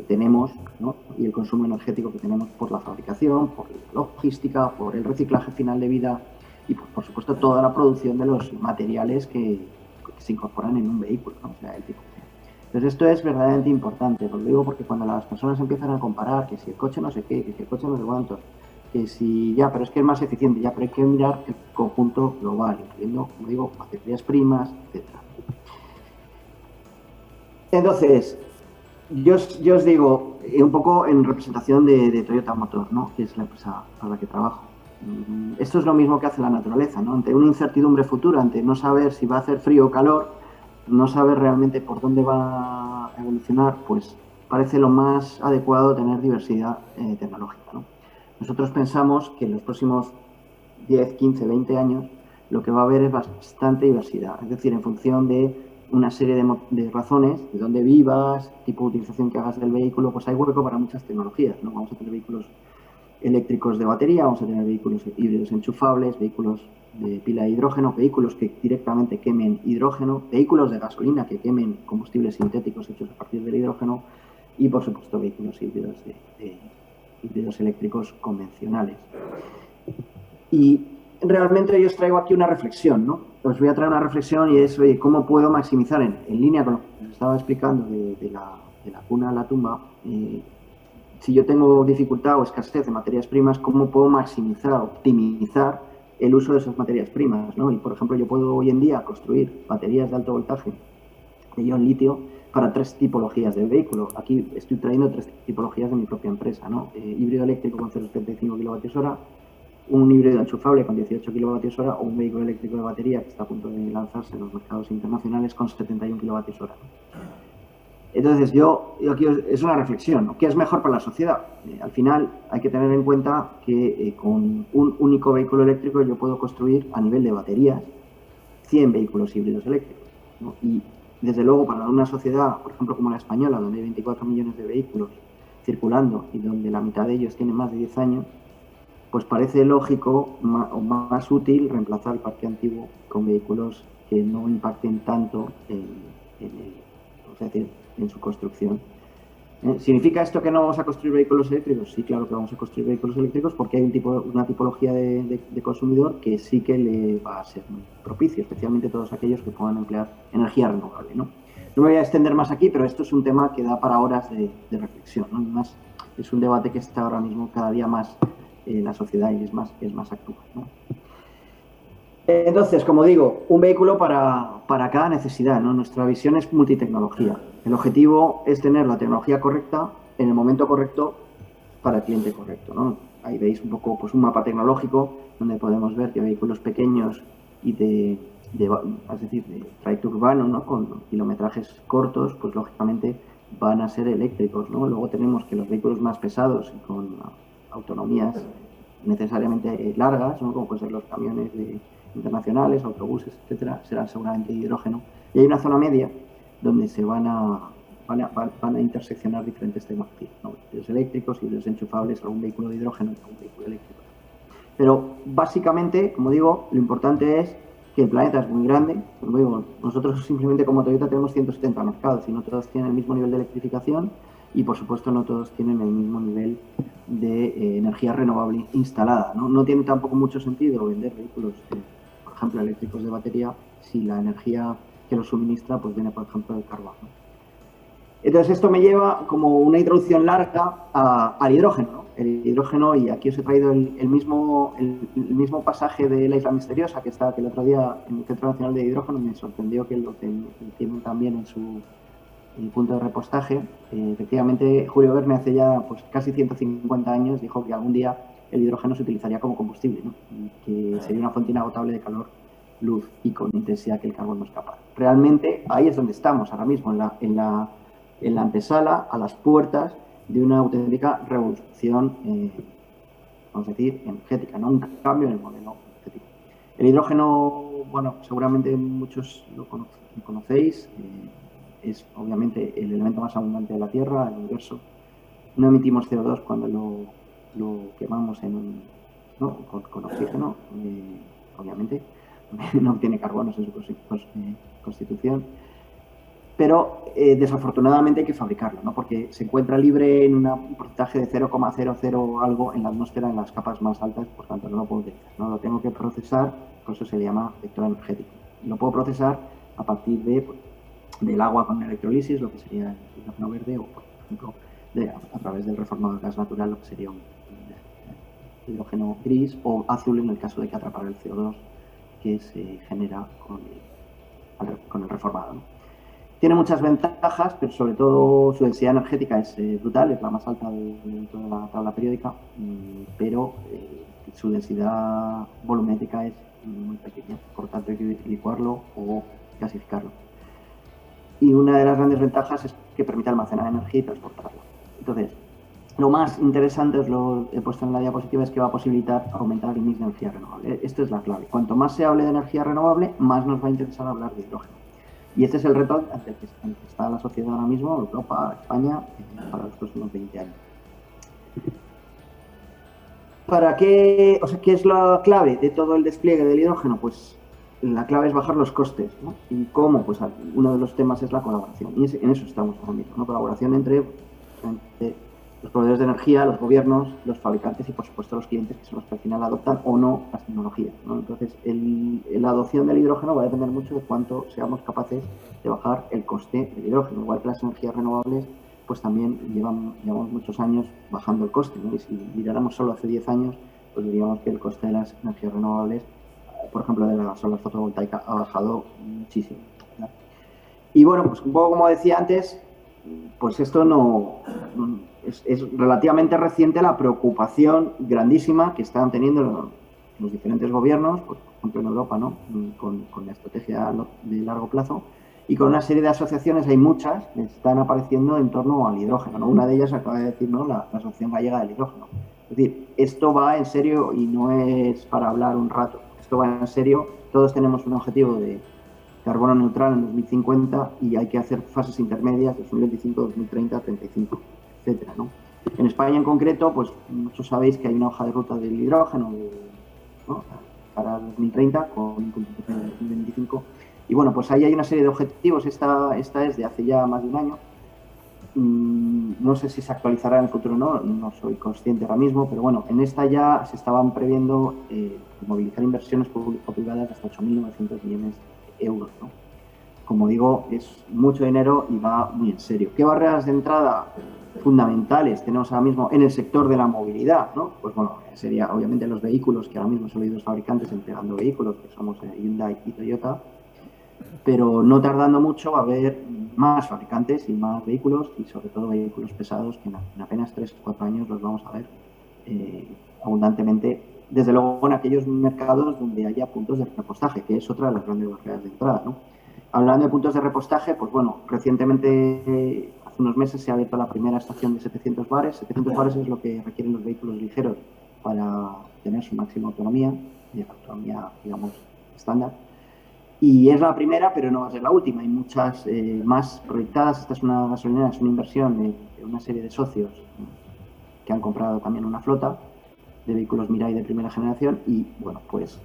tenemos, ¿no? Y el consumo energético que tenemos por la fabricación, por la logística, por el reciclaje final de vida y, por supuesto, toda la producción de los materiales que se incorporan en un vehículo, ¿no? O sea, el tipo. Entonces, esto es verdaderamente importante, lo digo porque cuando las personas empiezan a comparar que si el coche no sé qué, que si el coche no sé cuántos, que si ya, pero es que es más eficiente, ya, pero hay que mirar el conjunto global, incluyendo, como digo, materias primas, etc. Entonces, yo os digo, un poco en representación de Toyota Motor, ¿no? Que es la empresa para la que trabajo. Esto es lo mismo que hace la naturaleza, ¿no? Ante una incertidumbre futura, ante no saber si va a hacer frío o calor, no saber realmente por dónde va a evolucionar, pues parece lo más adecuado tener diversidad tecnológica, ¿no? Nosotros pensamos que en los próximos 10, 15, 20 años lo que va a haber es bastante diversidad, es decir, en función de una serie de razones, de dónde vivas, tipo de utilización que hagas del vehículo, pues hay hueco para muchas tecnologías, ¿no? Vamos a tener vehículos eléctricos de batería, vamos a tener vehículos híbridos enchufables, vehículos de pila de hidrógeno, vehículos que directamente quemen hidrógeno, vehículos de gasolina que quemen combustibles sintéticos hechos a partir del hidrógeno y, por supuesto, vehículos híbridos eléctricos convencionales. Y realmente yo os traigo aquí una reflexión, ¿no? Os voy a traer una reflexión y es, oye, ¿cómo puedo maximizar en línea con lo que os estaba explicando de la cuna a la tumba? Si yo tengo dificultad o escasez de materias primas, ¿cómo puedo maximizar, optimizar el uso de esas materias primas, ¿no? Y, por ejemplo, yo puedo hoy en día construir baterías de alto voltaje de ion litio para 3 tipologías de vehículo. Aquí estoy trayendo 3 tipologías de mi propia empresa, ¿no? Híbrido eléctrico con 0,75 kWh, un híbrido enchufable con 18 kilovatios hora o un vehículo eléctrico de batería que está a punto de lanzarse en los mercados internacionales con 71 kilovatios hora. Entonces, yo aquí es una reflexión, ¿no? ¿Qué es mejor para la sociedad? Al final hay que tener en cuenta que con un único vehículo eléctrico yo puedo construir a nivel de baterías 100 vehículos híbridos eléctricos, ¿no? Y desde luego para una sociedad, por ejemplo, como la española, donde hay 24 millones de vehículos circulando y donde la mitad de ellos tienen más de 10 años, pues parece lógico o más útil reemplazar el parque antiguo con vehículos que no impacten tanto en su construcción. ¿Significa esto que no vamos a construir vehículos eléctricos? Sí, claro que vamos a construir vehículos eléctricos porque hay una tipología de consumidor que sí que le va a ser muy propicio, especialmente todos aquellos que puedan emplear energía renovable, ¿no? No me voy a extender más aquí, pero esto es un tema que da para horas de reflexión, ¿no? Además, es un debate que está ahora mismo cada día más en la sociedad y es más actual, ¿no? Entonces, como digo, un vehículo para cada necesidad, ¿no? Nuestra visión es multitecnología. El objetivo es tener la tecnología correcta en el momento correcto para el cliente correcto, ¿no? Ahí veis un poco pues, un mapa tecnológico donde podemos ver que vehículos pequeños y de trayecto urbano, ¿no? Con kilometrajes cortos, pues lógicamente van a ser eléctricos, ¿no? Luego tenemos que los vehículos más pesados y con autonomías necesariamente largas, ¿no? Como pueden ser los camiones internacionales, autobuses, etcétera, serán seguramente de hidrógeno. Y hay una zona media donde se van a interseccionar diferentes tecnologías, ¿no? Los eléctricos y los enchufables, algún vehículo de hidrógeno y algún vehículo eléctrico. Pero básicamente, como digo, lo importante es que el planeta es muy grande. Como digo, nosotros simplemente como Toyota tenemos 170 mercados y no todos tienen el mismo nivel de electrificación y por supuesto no todos tienen el mismo nivel de energía renovable instalada, ¿no? No tiene tampoco mucho sentido vender vehículos, por ejemplo, eléctricos de batería si la energía que los suministra pues viene, por ejemplo, del carbón, ¿no? Entonces esto me lleva como una introducción larga al hidrógeno, ¿no? El hidrógeno, y aquí os he traído el mismo pasaje de La Isla Misteriosa que el otro día en el Centro Nacional de Hidrógeno. Me sorprendió que lo tienen también en su punto de repostaje. Efectivamente, Julio Verne hace ya pues, casi 150 años dijo que algún día el hidrógeno se utilizaría como combustible, ¿no? Y que sería una fuente inagotable de calor, luz y con intensidad que el carbón no es capaz. Realmente ahí es donde estamos ahora mismo, en la antesala, a las puertas de una auténtica revolución, vamos a decir, energética, ¿no? Un cambio en el modelo energético. El hidrógeno, bueno, seguramente muchos lo conocéis, es obviamente el elemento más abundante de la Tierra, el universo. No emitimos CO2 cuando lo quemamos ¿no? con oxígeno, obviamente. No tiene carbonos en su constitución. Pero desafortunadamente hay que fabricarlo, ¿no? Porque se encuentra libre en un porcentaje de 0,00 algo en la atmósfera en las capas más altas, por tanto no lo puedo utilizar, ¿no? Lo tengo que procesar, por eso se le llama vector energético. Lo puedo procesar a partir del agua con electrolisis, lo que sería el hidrógeno verde, o por ejemplo a través del reformado de gas natural, lo que sería un hidrógeno gris o azul en el caso de que atrapara el CO2 que se genera con el reformado, ¿no? Tiene muchas ventajas, pero sobre todo su densidad energética es brutal, es la más alta de toda la tabla periódica, pero su densidad volumétrica es muy pequeña, por tanto hay que licuarlo o gasificarlo. Y una de las grandes ventajas es que permite almacenar energía y transportarla. Entonces, lo más interesante, os lo he puesto en la diapositiva, es que va a posibilitar aumentar el mix de energía renovable. Esto es la clave. Cuanto más se hable de energía renovable, más nos va a interesar hablar de hidrógeno. Y este es el reto ante el que está la sociedad ahora mismo, Europa, España, para los próximos 20 años. ¿Para qué? O sea, ¿qué es la clave de todo el despliegue del hidrógeno? Pues la clave es bajar los costes, ¿no? ¿Y cómo? Pues uno de los temas es la colaboración. Y en eso estamos ahora mismo, ¿no? Colaboración entre los proveedores de energía, los gobiernos, los fabricantes y, por supuesto, los clientes, que son los que al final adoptan o no las tecnologías, ¿no? Entonces, la adopción del hidrógeno va a depender mucho de cuánto seamos capaces de bajar el coste del hidrógeno. Igual que las energías renovables, pues también llevamos muchos años bajando el coste, ¿no? Y si miráramos solo hace 10 años, pues diríamos que el coste de las energías renovables, por ejemplo, de la solar fotovoltaica, ha bajado muchísimo, ¿no? Y bueno, pues un poco como decía antes, pues esto no es relativamente reciente la preocupación grandísima que están teniendo los diferentes gobiernos, pues, por ejemplo en Europa, ¿no? Con la estrategia de largo plazo, y con una serie de asociaciones, hay muchas, que están apareciendo en torno al hidrógeno, ¿no? Una de ellas acaba de decir, ¿no?, la Asociación Gallega del Hidrógeno. Es decir, esto va en serio y no es para hablar un rato, esto va en serio. Todos tenemos un objetivo de carbono neutral en 2050 y hay que hacer fases intermedias, 2025, 2030, 35, etcétera, ¿no? En España en concreto, pues muchos sabéis que hay una hoja de ruta del hidrógeno, ¿no?, para 2030 con 2025. Y bueno, pues ahí hay una serie de objetivos. Esta es de hace ya más de un año. No sé si se actualizará en el futuro o no soy consciente ahora mismo, pero bueno, en esta ya se estaban previendo movilizar inversiones público-privadas de hasta 8.900 millones de euros, ¿no? Como digo, es mucho dinero y va muy en serio. ¿Qué barreras de entrada fundamentales tenemos ahora mismo en el sector de la movilidad, ¿no? Pues bueno, sería obviamente los vehículos, que ahora mismo solo hay dos fabricantes entregando vehículos, que somos Hyundai y Toyota, pero no tardando mucho va a haber más fabricantes y más vehículos, y sobre todo vehículos pesados, que en apenas 3 o 4 años los vamos a ver abundantemente, desde luego en aquellos mercados donde haya puntos de repostaje, que es otra de las grandes barreras de entrada, ¿no? Hablando de puntos de repostaje, pues bueno, recientemente, hace unos meses, se ha abierto la primera estación de 700 bares. 700 bares es lo que requieren los vehículos ligeros para tener su máxima autonomía, digamos, estándar. Y es la primera, pero no va a ser la última. Hay muchas más proyectadas. Esta es una gasolinera, es una inversión de una serie de socios que han comprado también una flota de vehículos Mirai de primera generación. Y bueno, pues,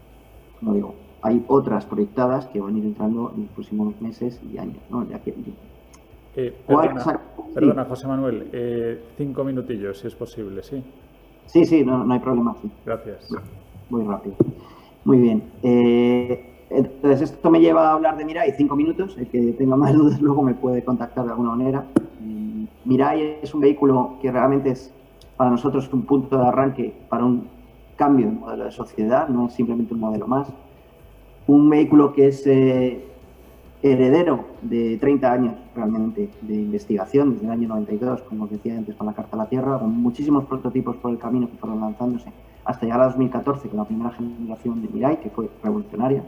como digo, hay otras proyectadas que van a ir entrando en los próximos meses y años, ¿no? Ya que, perdona, José Manuel, 5 minutillos, si es posible, ¿sí? Sí, no hay problema. Sí. Gracias. Muy rápido. Muy bien. Entonces, esto me lleva a hablar de Mirai 5 minutos. El que tenga más dudas luego me puede contactar de alguna manera. Mirai es un vehículo que realmente es para nosotros un punto de arranque para un cambio en modelo de sociedad, no es simplemente un modelo más. Un vehículo que es heredero de 30 años realmente de investigación, desde el año 92, como os decía antes, con la Carta a la Tierra, con muchísimos prototipos por el camino que fueron lanzándose, hasta llegar a 2014 con la primera generación de Mirai, que fue revolucionaria.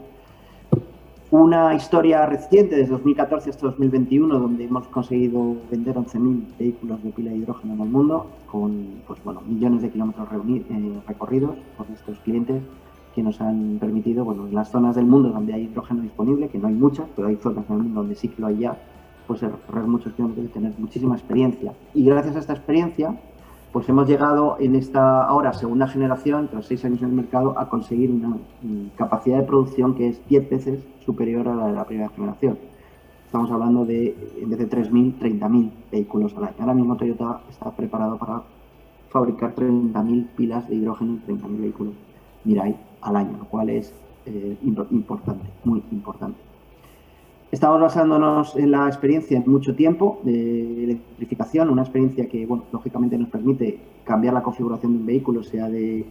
Una historia reciente, desde 2014 hasta 2021, donde hemos conseguido vender 11.000 vehículos de pila de hidrógeno en el mundo, con pues, bueno, millones de kilómetros recorridos por nuestros clientes, que nos han permitido, bueno, en las zonas del mundo donde hay hidrógeno disponible, que no hay muchas, pero hay zonas en el mundo donde sí que lo hay ya, pues recorrer muchos kilómetros y tener muchísima experiencia. Y gracias a esta experiencia, pues hemos llegado en esta ahora segunda generación, tras 6 años en el mercado, a conseguir una capacidad de producción que es 10 veces superior a la de la primera generación. Estamos hablando de, en vez de 3.000, 30.000 vehículos al año. Ahora mismo Toyota está preparado para fabricar 30.000 pilas de hidrógeno y 30.000 vehículos Mirai al año, lo cual es importante, muy importante. Estamos basándonos en la experiencia en mucho tiempo de electrificación, una experiencia que, bueno, lógicamente nos permite cambiar la configuración de un vehículo, sea de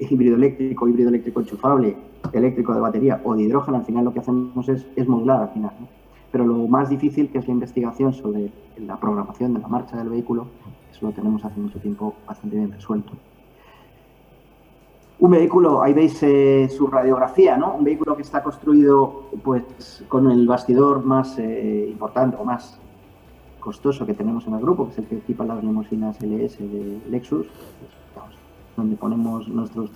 híbrido eléctrico enchufable, eléctrico de batería o de hidrógeno. Al final lo que hacemos es modular al final, ¿no? Pero lo más difícil, que es la investigación sobre la programación de la marcha del vehículo, eso lo tenemos hace mucho tiempo bastante bien resuelto. Un vehículo, ahí veis su radiografía, ¿no? Un vehículo que está construido pues con el bastidor más importante o más costoso que tenemos en el grupo, que es el que equipa las limusinas LS de Lexus, donde ponemos nuestro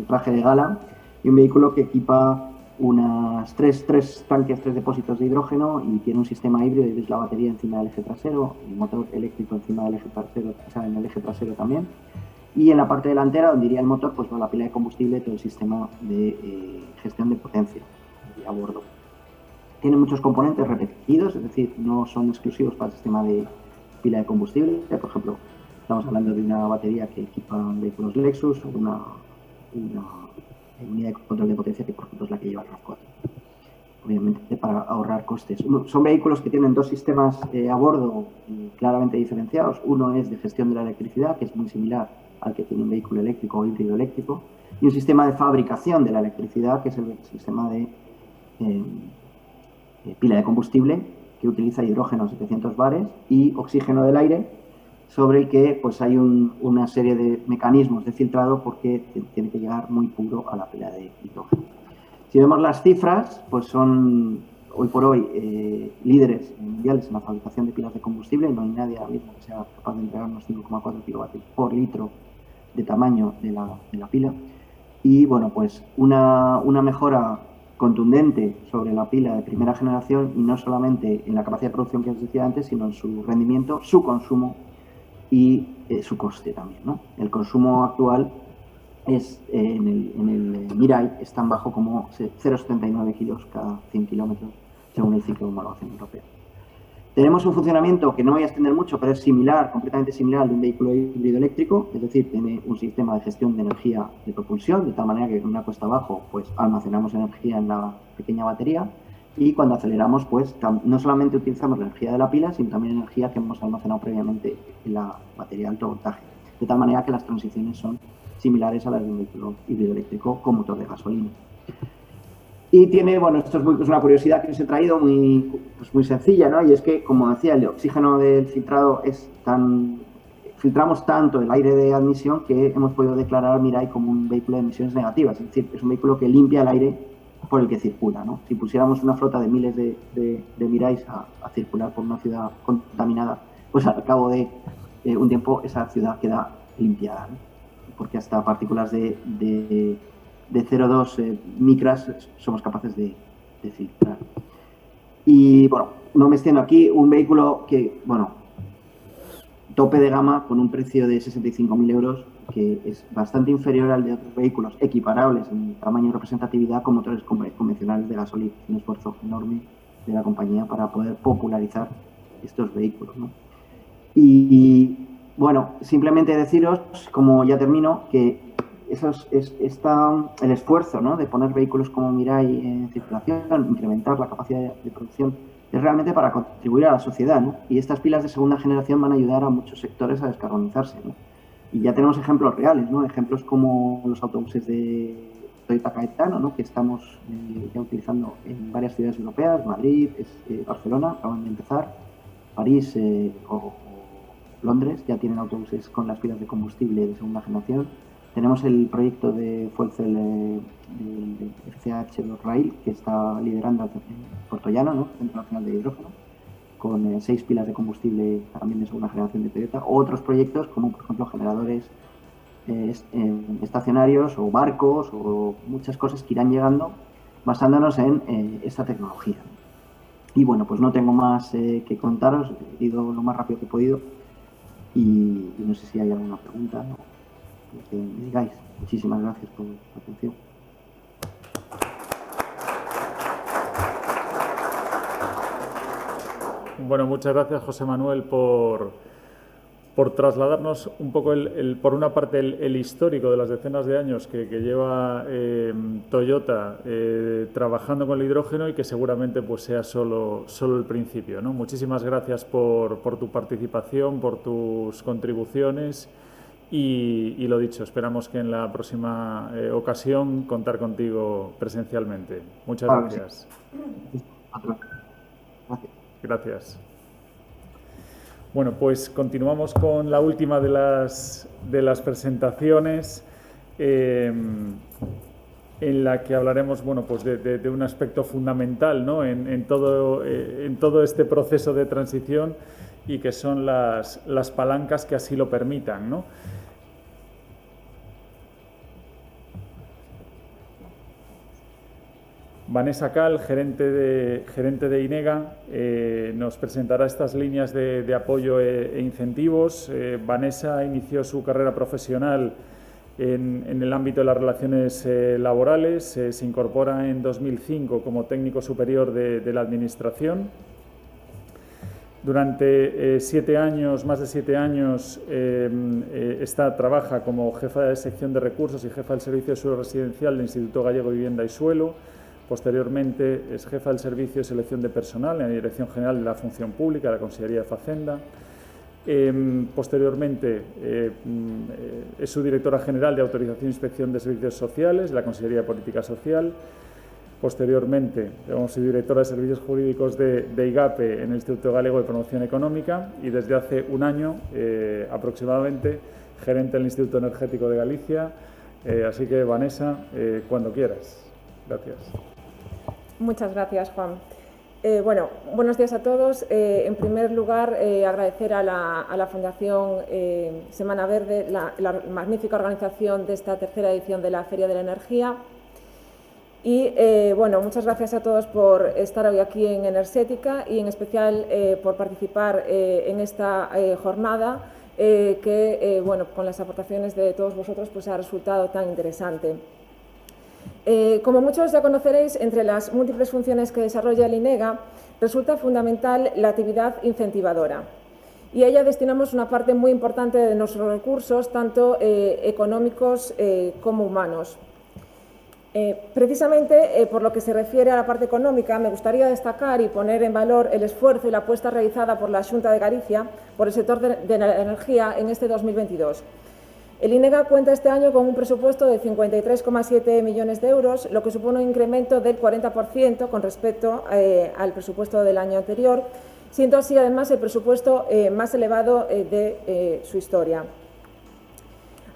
traje de gala, y un vehículo que equipa unas tres tanques, 3 depósitos de hidrógeno, y tiene un sistema híbrido, y veis la batería encima del eje trasero, el motor eléctrico encima del eje trasero, o sea, en el eje trasero también. Y en la parte delantera, donde iría el motor, pues va la pila de combustible, todo el sistema de gestión de potencia a bordo. Tiene muchos componentes repetidos, es decir, no son exclusivos para el sistema de pila de combustible. Por ejemplo, estamos hablando de una batería que equipa vehículos Lexus, o una unidad de control de potencia que, por ejemplo, es la que lleva el RAV4. Obviamente para ahorrar costes. Son vehículos que tienen 2 sistemas a bordo claramente diferenciados. Uno es de gestión de la electricidad, que es muy similar al que tiene un vehículo eléctrico o híbrido eléctrico, y un sistema de fabricación de la electricidad, que es el sistema de pila de combustible, que utiliza hidrógeno 700 bares y oxígeno del aire, sobre el que pues hay una serie de mecanismos de filtrado porque tiene que llegar muy puro a la pila de hidrógeno. Si vemos las cifras, pues son hoy por hoy líderes mundiales en la fabricación de pilas de combustible. No hay nadie ahora mismo que sea capaz de entregarnos 5,4 kilovatios por litro de tamaño de la pila. Y bueno, pues una mejora contundente sobre la pila de primera generación, y no solamente en la capacidad de producción que os decía antes, sino en su rendimiento, su consumo y su coste también, ¿no? El consumo actual es en el Mirai es tan bajo como 0,79 kilos cada 100 kilómetros, según el ciclo de homologación europeo. Tenemos un funcionamiento que no voy a extender mucho, pero es similar, completamente similar al de un vehículo híbrido eléctrico, es decir, tiene un sistema de gestión de energía de propulsión, de tal manera que en una cuesta abajo pues almacenamos energía en la pequeña batería, y cuando aceleramos pues no solamente utilizamos la energía de la pila, sino también energía que hemos almacenado previamente en la batería de alto voltaje, de tal manera que las transiciones son similares a las de un vehículo híbrido eléctrico con motor de gasolina. Y tiene, bueno, esto es una curiosidad que os he traído muy sencilla, ¿no? Y es que, como decía, el oxígeno del filtrado filtramos tanto el aire de admisión que hemos podido declarar al Mirai como un vehículo de emisiones negativas, es decir, es un vehículo que limpia el aire por el que circula, ¿no? Si pusiéramos una flota de miles de Mirais a circular por una ciudad contaminada, pues al cabo de un tiempo esa ciudad queda limpiada, ¿no? Porque hasta partículas de 0,2 micras somos capaces de filtrar. Y bueno, no me extiendo aquí, un vehículo que, bueno, tope de gama con un precio de 65.000 euros, que es bastante inferior al de otros vehículos equiparables en tamaño y representatividad con motores convencionales de gasolina. Un esfuerzo enorme de la compañía para poder popularizar estos vehículos, ¿no? Y bueno, simplemente deciros, como ya termino, que el esfuerzo, ¿no?, de poner vehículos como Mirai en circulación, incrementar la capacidad de producción, es realmente para contribuir a la sociedad, ¿no? Y estas pilas de segunda generación van a ayudar a muchos sectores a descarbonizarse, ¿no? Y ya tenemos ejemplos reales, ¿no? Ejemplos como los autobuses de Toyota Caetano, ¿no?, que estamos ya utilizando en varias ciudades europeas, Madrid, Barcelona, acaban de empezar, París o Londres ya tienen autobuses con las pilas de combustible de segunda generación. Tenemos el proyecto de Fuel Cell del FCH Rail, que está liderando Puerto Llano, ¿no?, Centro Nacional de Hidrógeno, con 6 pilas de combustible también de segunda generación de Toyota, o otros proyectos como, por ejemplo, generadores estacionarios o barcos o muchas cosas que irán llegando basándonos en esta tecnología. Y bueno, pues no tengo más que contaros, he ido lo más rápido que he podido y no sé si hay alguna pregunta, ¿no?, que me digáis. Muchísimas gracias por la atención. Bueno, muchas gracias, José Manuel, por trasladarnos un poco, por una parte, el histórico de las decenas de años que lleva Toyota trabajando con el hidrógeno, y que seguramente pues sea solo el principio, ¿no? Muchísimas gracias por tu participación, por tus contribuciones. Y lo dicho, esperamos que en la próxima ocasión contar contigo presencialmente. Muchas gracias. Gracias. Bueno, pues continuamos con la última de las presentaciones, en la que hablaremos, bueno, pues de un aspecto fundamental, ¿no?, en todo este proceso de transición, y que son las palancas que así lo permitan, ¿no? Vanessa Cal, gerente de INEGA, nos presentará estas líneas de apoyo e incentivos. Vanessa inició su carrera profesional en el ámbito de las relaciones laborales, se incorpora en 2005 como técnico superior de la Administración. Durante más de 7 años, trabaja como jefa de sección de recursos y jefa del servicio de suelo residencial del Instituto Gallego de Vivienda y Suelo. Posteriormente es jefa del servicio de selección de personal en la Dirección General de la Función Pública de la Consellería de Facenda. Posteriormente es subdirectora general de Autorización e Inspección de Servicios Sociales de la Consellería de Política Social. Posteriormente, hemos sido directora de Servicios Jurídicos de IGAPE en el Instituto Galego de Promoción Económica y desde hace un año aproximadamente gerente del Instituto Energético de Galicia. Así que, Vanessa, cuando quieras. Gracias. Muchas gracias, Juan. Bueno, buenos días a todos. En primer lugar, agradecer a la Fundación Semana Verde la magnífica organización de esta tercera edición de la Feria de la Energía. Y bueno, muchas gracias a todos por estar hoy aquí en Enerxética y en especial por participar en esta jornada que, bueno, con las aportaciones de todos vosotros, pues ha resultado tan interesante. Como muchos ya conoceréis, entre las múltiples funciones que desarrolla el INEGA resulta fundamental la actividad incentivadora. Y a ella destinamos una parte muy importante de nuestros recursos, tanto económicos como humanos. Precisamente por lo que se refiere a la parte económica, me gustaría destacar y poner en valor el esfuerzo y la apuesta realizada por la Xunta de Galicia por el sector de la energía en este 2022. El INEGA cuenta este año con un presupuesto de 53,7 millones de euros, lo que supone un incremento del 40% con respecto al presupuesto del año anterior, siendo así además el presupuesto más elevado de su historia.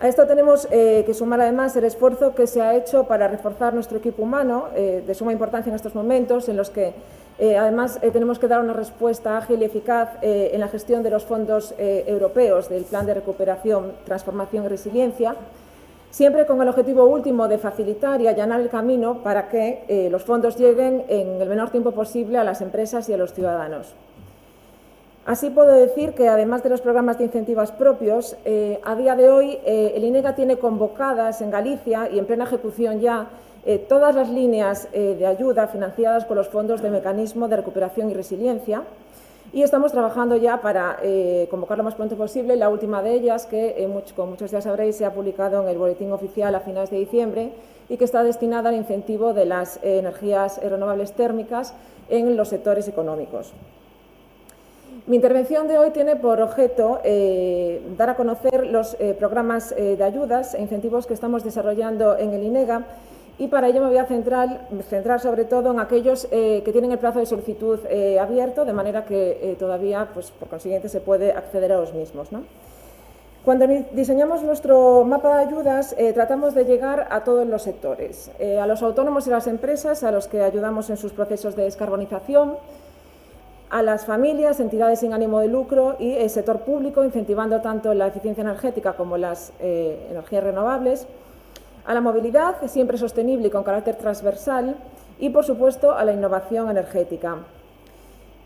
A esto tenemos que sumar además el esfuerzo que se ha hecho para reforzar nuestro equipo humano, de suma importancia en estos momentos, en los que además tenemos que dar una respuesta ágil y eficaz en la gestión de los fondos europeos del Plan de Recuperación, Transformación y Resiliencia, siempre con el objetivo último de facilitar y allanar el camino para que los fondos lleguen en el menor tiempo posible a las empresas y a los ciudadanos. Así puedo decir que, además de los programas de incentivos propios, a día de hoy el INEGA tiene convocadas en Galicia y en plena ejecución ya todas las líneas de ayuda financiadas por los fondos de Mecanismo de Recuperación y Resiliencia, y estamos trabajando ya para convocar lo más pronto posible. La última de ellas, que como muchos ya sabréis, se ha publicado en el Boletín Oficial a finales de diciembre y que está destinada al incentivo de las energías renovables térmicas en los sectores económicos. Mi intervención de hoy tiene por objeto dar a conocer los programas de ayudas e incentivos que estamos desarrollando en el INEGA, y para ello me voy a centrar sobre todo en aquellos que tienen el plazo de solicitud abierto, de manera que todavía, pues, por consiguiente, se puede acceder a los mismos, ¿no? Cuando diseñamos nuestro mapa de ayudas, tratamos de llegar a todos los sectores, a los autónomos y las empresas, a los que ayudamos en sus procesos de descarbonización, a las familias, entidades sin ánimo de lucro y el sector público, incentivando tanto la eficiencia energética como las energías renovables, a la movilidad, siempre sostenible y con carácter transversal, y, por supuesto, a la innovación energética.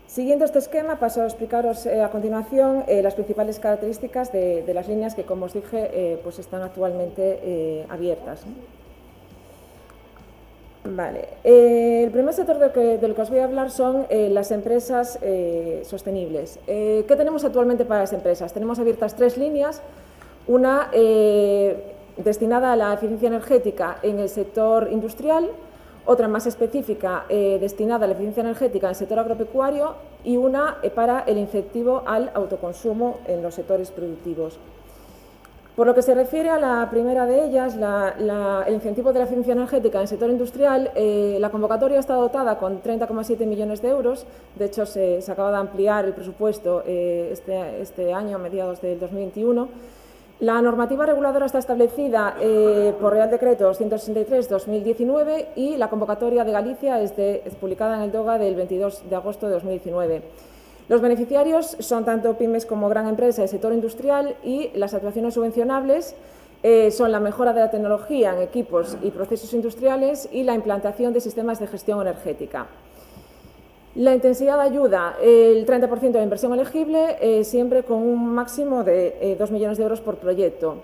Siguiendo este esquema, paso a explicaros a continuación las principales características de las líneas que, como os dije, pues están actualmente abiertas, ¿no? Vale. El primer sector del que os voy a hablar son las empresas sostenibles. ¿Qué tenemos actualmente para las empresas? Tenemos abiertas tres líneas, una destinada a la eficiencia energética en el sector industrial, otra más específica destinada a la eficiencia energética en el sector agropecuario y una para el incentivo al autoconsumo en los sectores productivos. Por lo que se refiere a la primera de ellas, el incentivo de la eficiencia energética en el sector industrial, la convocatoria está dotada con 30,7 millones de euros. De hecho, se acaba de ampliar el presupuesto este año, a mediados del 2021. La normativa reguladora está establecida por Real Decreto 263/2019 y la convocatoria de Galicia es publicada en el DOGA del 22 de agosto de 2019. Los beneficiarios son tanto pymes como gran empresa del sector industrial, y las actuaciones subvencionables son la mejora de la tecnología en equipos y procesos industriales y la implantación de sistemas de gestión energética. La intensidad de ayuda, el 30% de la inversión elegible, siempre con un máximo de 2 millones de euros por proyecto.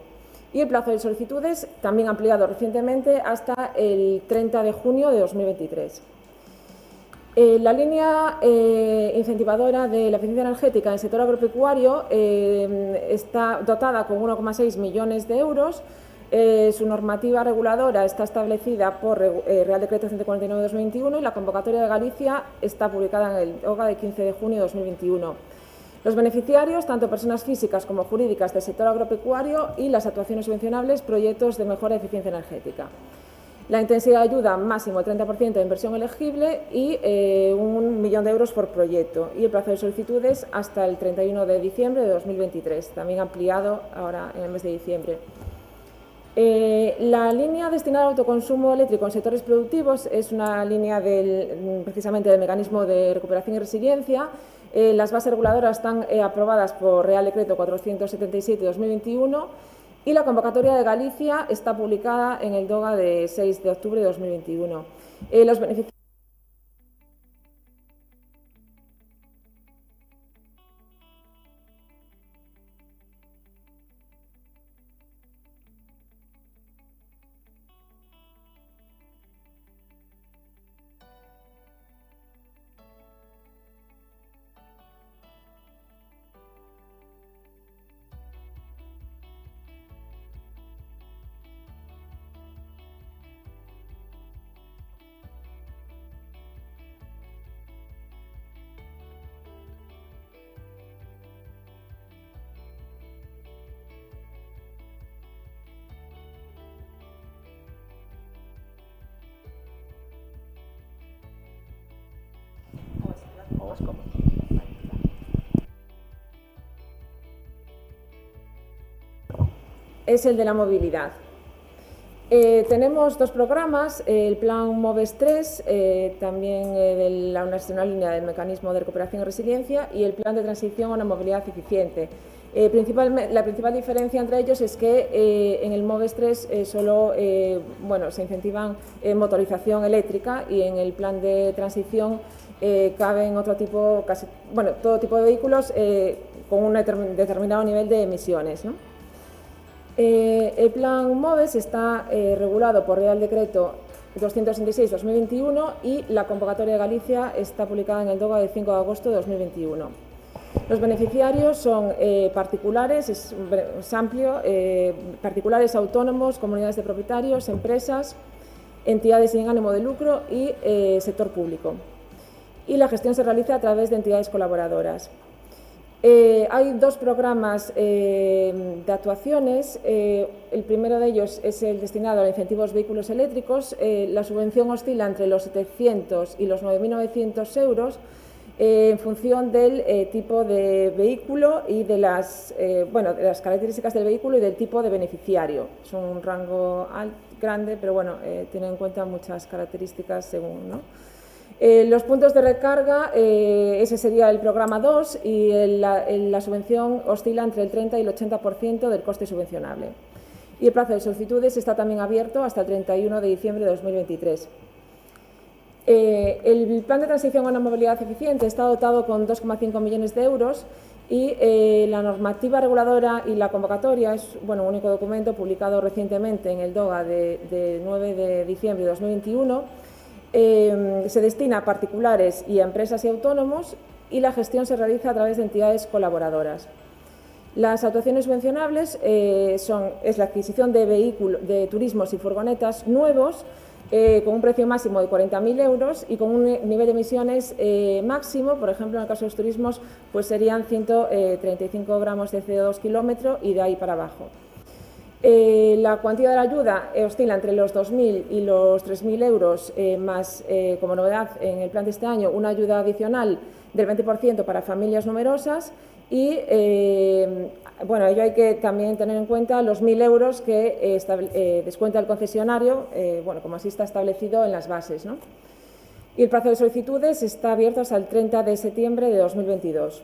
Y el plazo de solicitudes, también ampliado recientemente hasta el 30 de junio de 2023. La línea incentivadora de la eficiencia energética en el sector agropecuario está dotada con 1,6 millones de euros. Su normativa reguladora está establecida por Real Decreto 149/2021 y la convocatoria de Galicia está publicada en el DOGA de 15 de junio de 2021. Los beneficiarios, tanto personas físicas como jurídicas del sector agropecuario, y las actuaciones subvencionables, proyectos de mejora de eficiencia energética. La intensidad de ayuda máximo el 30% de inversión elegible y 1 millón de euros por proyecto. Y el plazo de solicitudes hasta el 31 de diciembre de 2023, también ampliado ahora en el mes de diciembre. La línea destinada al autoconsumo eléctrico en sectores productivos es una línea precisamente del mecanismo de recuperación y resiliencia. Las bases reguladoras están aprobadas por Real Decreto 477/2021 y la convocatoria de Galicia está publicada en el DOGA de 6 de octubre de 2021. Los beneficiarios es el de la movilidad. Tenemos dos programas, el plan MOVES 3, también de la nacional línea del mecanismo de recuperación y resiliencia, y el plan de transición a una movilidad eficiente. La principal diferencia entre ellos es que en el MOVES 3 solo se incentivan motorización eléctrica, y en el plan de transición caben todo tipo de vehículos con un determinado nivel de emisiones, ¿no? El plan MOVES está regulado por Real Decreto 266/2021 y la convocatoria de Galicia está publicada en el DOGA de 5 de agosto de 2021. Los beneficiarios son particulares, es amplio, particulares autónomos, comunidades de propietarios, empresas, entidades sin ánimo de lucro y sector público. Y la gestión se realiza a través de entidades colaboradoras. Hay dos programas de actuaciones. El primero de ellos es el destinado a incentivos vehículos eléctricos. La subvención oscila entre los 700 y los 9.900 euros en función del tipo de vehículo y de las características del vehículo y del tipo de beneficiario. Es un rango grande, pero bueno, tiene en cuenta muchas características según, ¿no? Los puntos de recarga, ese sería el programa 2, y la subvención oscila entre el 30 y el 80% del coste subvencionable. Y el plazo de solicitudes está también abierto hasta el 31 de diciembre de 2023. El plan de transición a una movilidad eficiente está dotado con 2,5 millones de euros y la normativa reguladora y la convocatoria es un único documento publicado recientemente en el DOGA de 9 de diciembre de 2021. Se destina a particulares y a empresas y autónomos, y la gestión se realiza a través de entidades colaboradoras. Las actuaciones subvencionables es la adquisición de turismos y furgonetas nuevos con un precio máximo de 40.000 euros y con un nivel de emisiones máximo. Por ejemplo, en el caso de los turismos, pues serían 135 gramos de CO2 kilómetro y de ahí para abajo. La cuantía de la ayuda oscila entre los 2.000 y los 3.000 euros, más, como novedad en el plan de este año, una ayuda adicional del 20% para familias numerosas y, ello hay que también tener en cuenta los 1.000 euros que descuenta el concesionario, como así está establecido en las bases, ¿no? Y el plazo de solicitudes está abierto hasta el 30 de septiembre de 2022.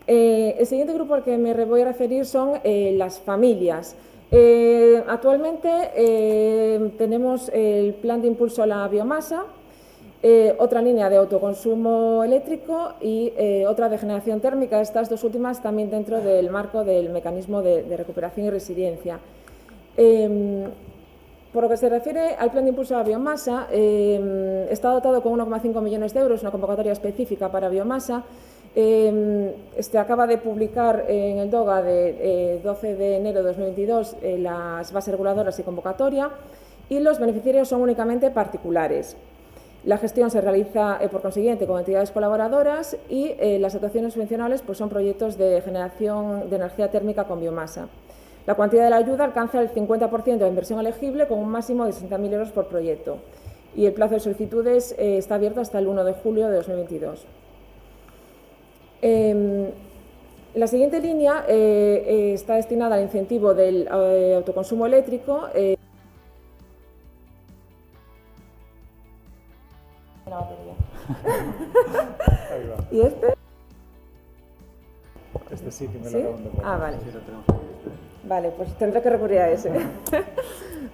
El siguiente grupo al que me voy a referir son las familias. Actualmente tenemos el plan de impulso a la biomasa, otra línea de autoconsumo eléctrico y otra de generación térmica, estas dos últimas también dentro del marco del mecanismo de recuperación y resiliencia. Por lo que se refiere al plan de impulso a la biomasa, está dotado con 1,5 millones de euros, una convocatoria específica para biomasa. Acaba de publicar en el DOGA de 12 de enero de 2022 las bases reguladoras y convocatoria, y los beneficiarios son únicamente particulares. La gestión se realiza, por consiguiente, con entidades colaboradoras y las actuaciones subvencionables son proyectos de generación de energía térmica con biomasa. La cuantía de la ayuda alcanza el 50% de la inversión elegible con un máximo de 60.000 euros por proyecto. Y el plazo de solicitudes está abierto hasta el 1 de julio de 2022. La siguiente línea está destinada al incentivo del autoconsumo eléctrico. La batería. ¿Y este? Este sí que me lo ¿Sí? acaban de poner. Ah, vale. Sí, lo tenemos aquí. Vale, pues tendré que recurrir a ese.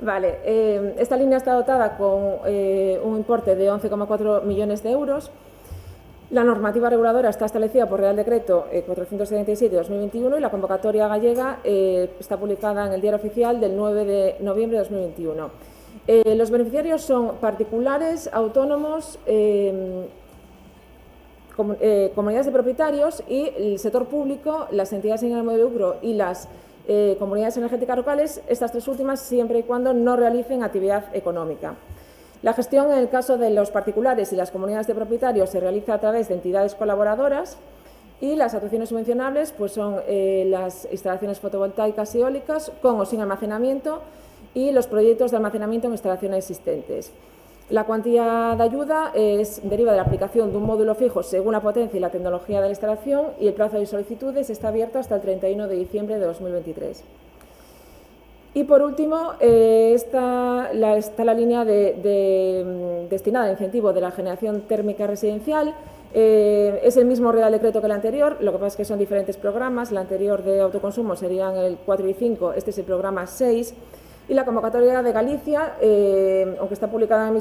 Vale, esta línea está dotada con un importe de 11,4 millones de euros. La normativa reguladora está establecida por Real Decreto 477/2021 y la convocatoria gallega está publicada en el Diario Oficial del 9 de noviembre de 2021. Los beneficiarios son particulares, autónomos, comunidades de propietarios y el sector público, las entidades sin ánimo de lucro y las comunidades energéticas locales, estas tres últimas siempre y cuando no realicen actividad económica. La gestión en el caso de los particulares y las comunidades de propietarios se realiza a través de entidades colaboradoras y las actuaciones subvencionables pues son las instalaciones fotovoltaicas y eólicas con o sin almacenamiento y los proyectos de almacenamiento en instalaciones existentes. La cuantía de ayuda deriva de la aplicación de un módulo fijo según la potencia y la tecnología de la instalación y el plazo de solicitudes está abierto hasta el 31 de diciembre de 2023. Y por último, está la línea destinada al incentivo de la generación térmica residencial. Es el mismo Real Decreto que el anterior, lo que pasa es que son diferentes programas. El anterior de autoconsumo serían el 4 y 5, este es el programa 6. Y la convocatoria de Galicia, aunque está publicada el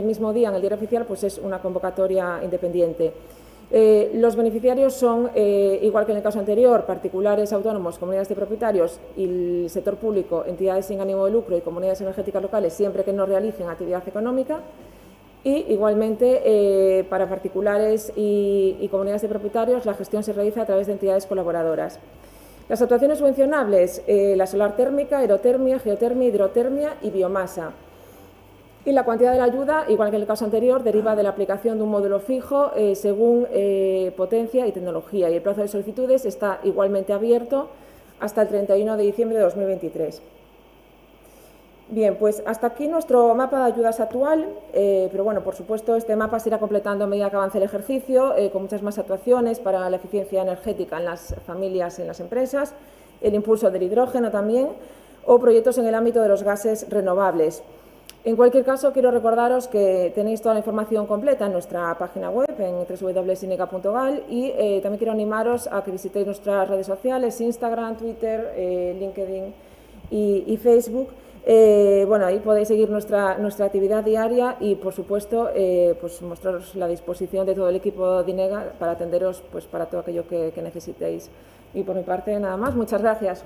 mismo día en el Diario Oficial, pues es una convocatoria independiente. Los beneficiarios son, igual que en el caso anterior, particulares, autónomos, comunidades de propietarios y el sector público, entidades sin ánimo de lucro y comunidades energéticas locales, siempre que no realicen actividad económica. Y igualmente, para particulares y comunidades de propietarios, la gestión se realiza a través de entidades colaboradoras. Las actuaciones subvencionables, la solar térmica, aerotermia, geotermia, hidrotermia y biomasa. Y la cuantía de la ayuda, igual que en el caso anterior, deriva de la aplicación de un módulo fijo según potencia y tecnología. Y el plazo de solicitudes está igualmente abierto hasta el 31 de diciembre de 2023. Bien, pues hasta aquí nuestro mapa de ayudas actual, pero bueno, por supuesto este mapa se irá completando a medida que avance el ejercicio, con muchas más actuaciones para la eficiencia energética en las familias y en las empresas, el impulso del hidrógeno también, o proyectos en el ámbito de los gases renovables. En cualquier caso, quiero recordaros que tenéis toda la información completa en nuestra página web, en www.inega.gal, y también quiero animaros a que visitéis nuestras redes sociales, Instagram, Twitter, LinkedIn y Facebook. Bueno, ahí podéis seguir nuestra actividad diaria y, por supuesto, pues mostraros la disposición de todo el equipo de INEGA para atenderos pues, para todo aquello que necesitéis. Y por mi parte, nada más. Muchas gracias.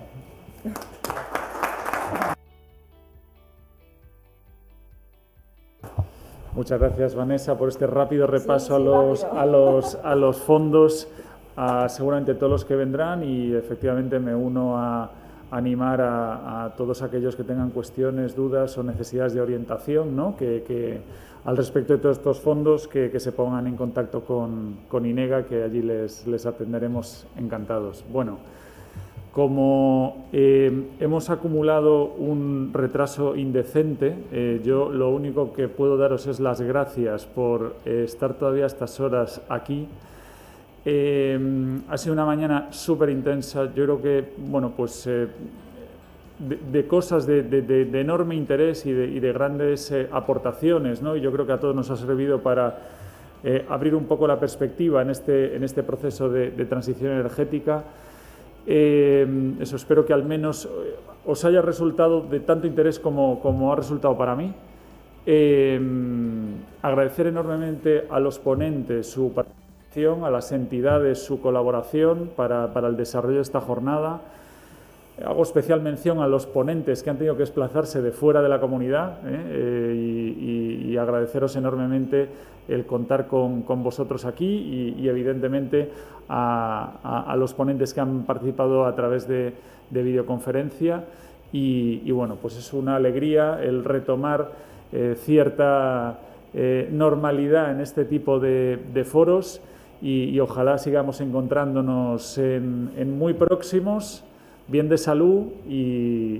Muchas gracias, Vanessa, por este rápido repaso Sí, a los fondos, a seguramente todos los que vendrán, y efectivamente me uno a animar a todos aquellos que tengan cuestiones, dudas o necesidades de orientación, ¿no? que al respecto de todos estos fondos que se pongan en contacto con INEGA, que allí les atenderemos encantados. Bueno, como hemos acumulado un retraso indecente, yo lo único que puedo daros es las gracias por estar todavía a estas horas aquí. Ha sido una mañana súper intensa. Yo creo que, bueno, pues de cosas de enorme interés y de grandes aportaciones, ¿no? Y yo creo que a todos nos ha servido para abrir un poco la perspectiva en este proceso de transición energética. Eso, espero que al menos os haya resultado de tanto interés como ha resultado para mí. Agradecer enormemente a los ponentes su participación, a las entidades su colaboración para el desarrollo de esta jornada. Hago especial mención a los ponentes que han tenido que desplazarse de fuera de la comunidad y agradeceros enormemente el contar con vosotros aquí y evidentemente a los ponentes que han participado a través de videoconferencia y bueno, pues es una alegría el retomar cierta normalidad en este tipo de foros y ojalá sigamos encontrándonos en muy próximos bien de salud y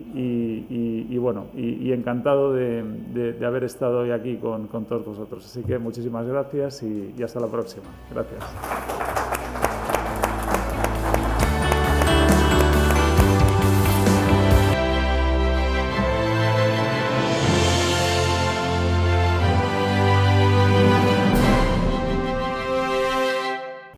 bueno, y encantado de haber estado hoy aquí con todos vosotros. Así que muchísimas gracias y hasta la próxima. Gracias.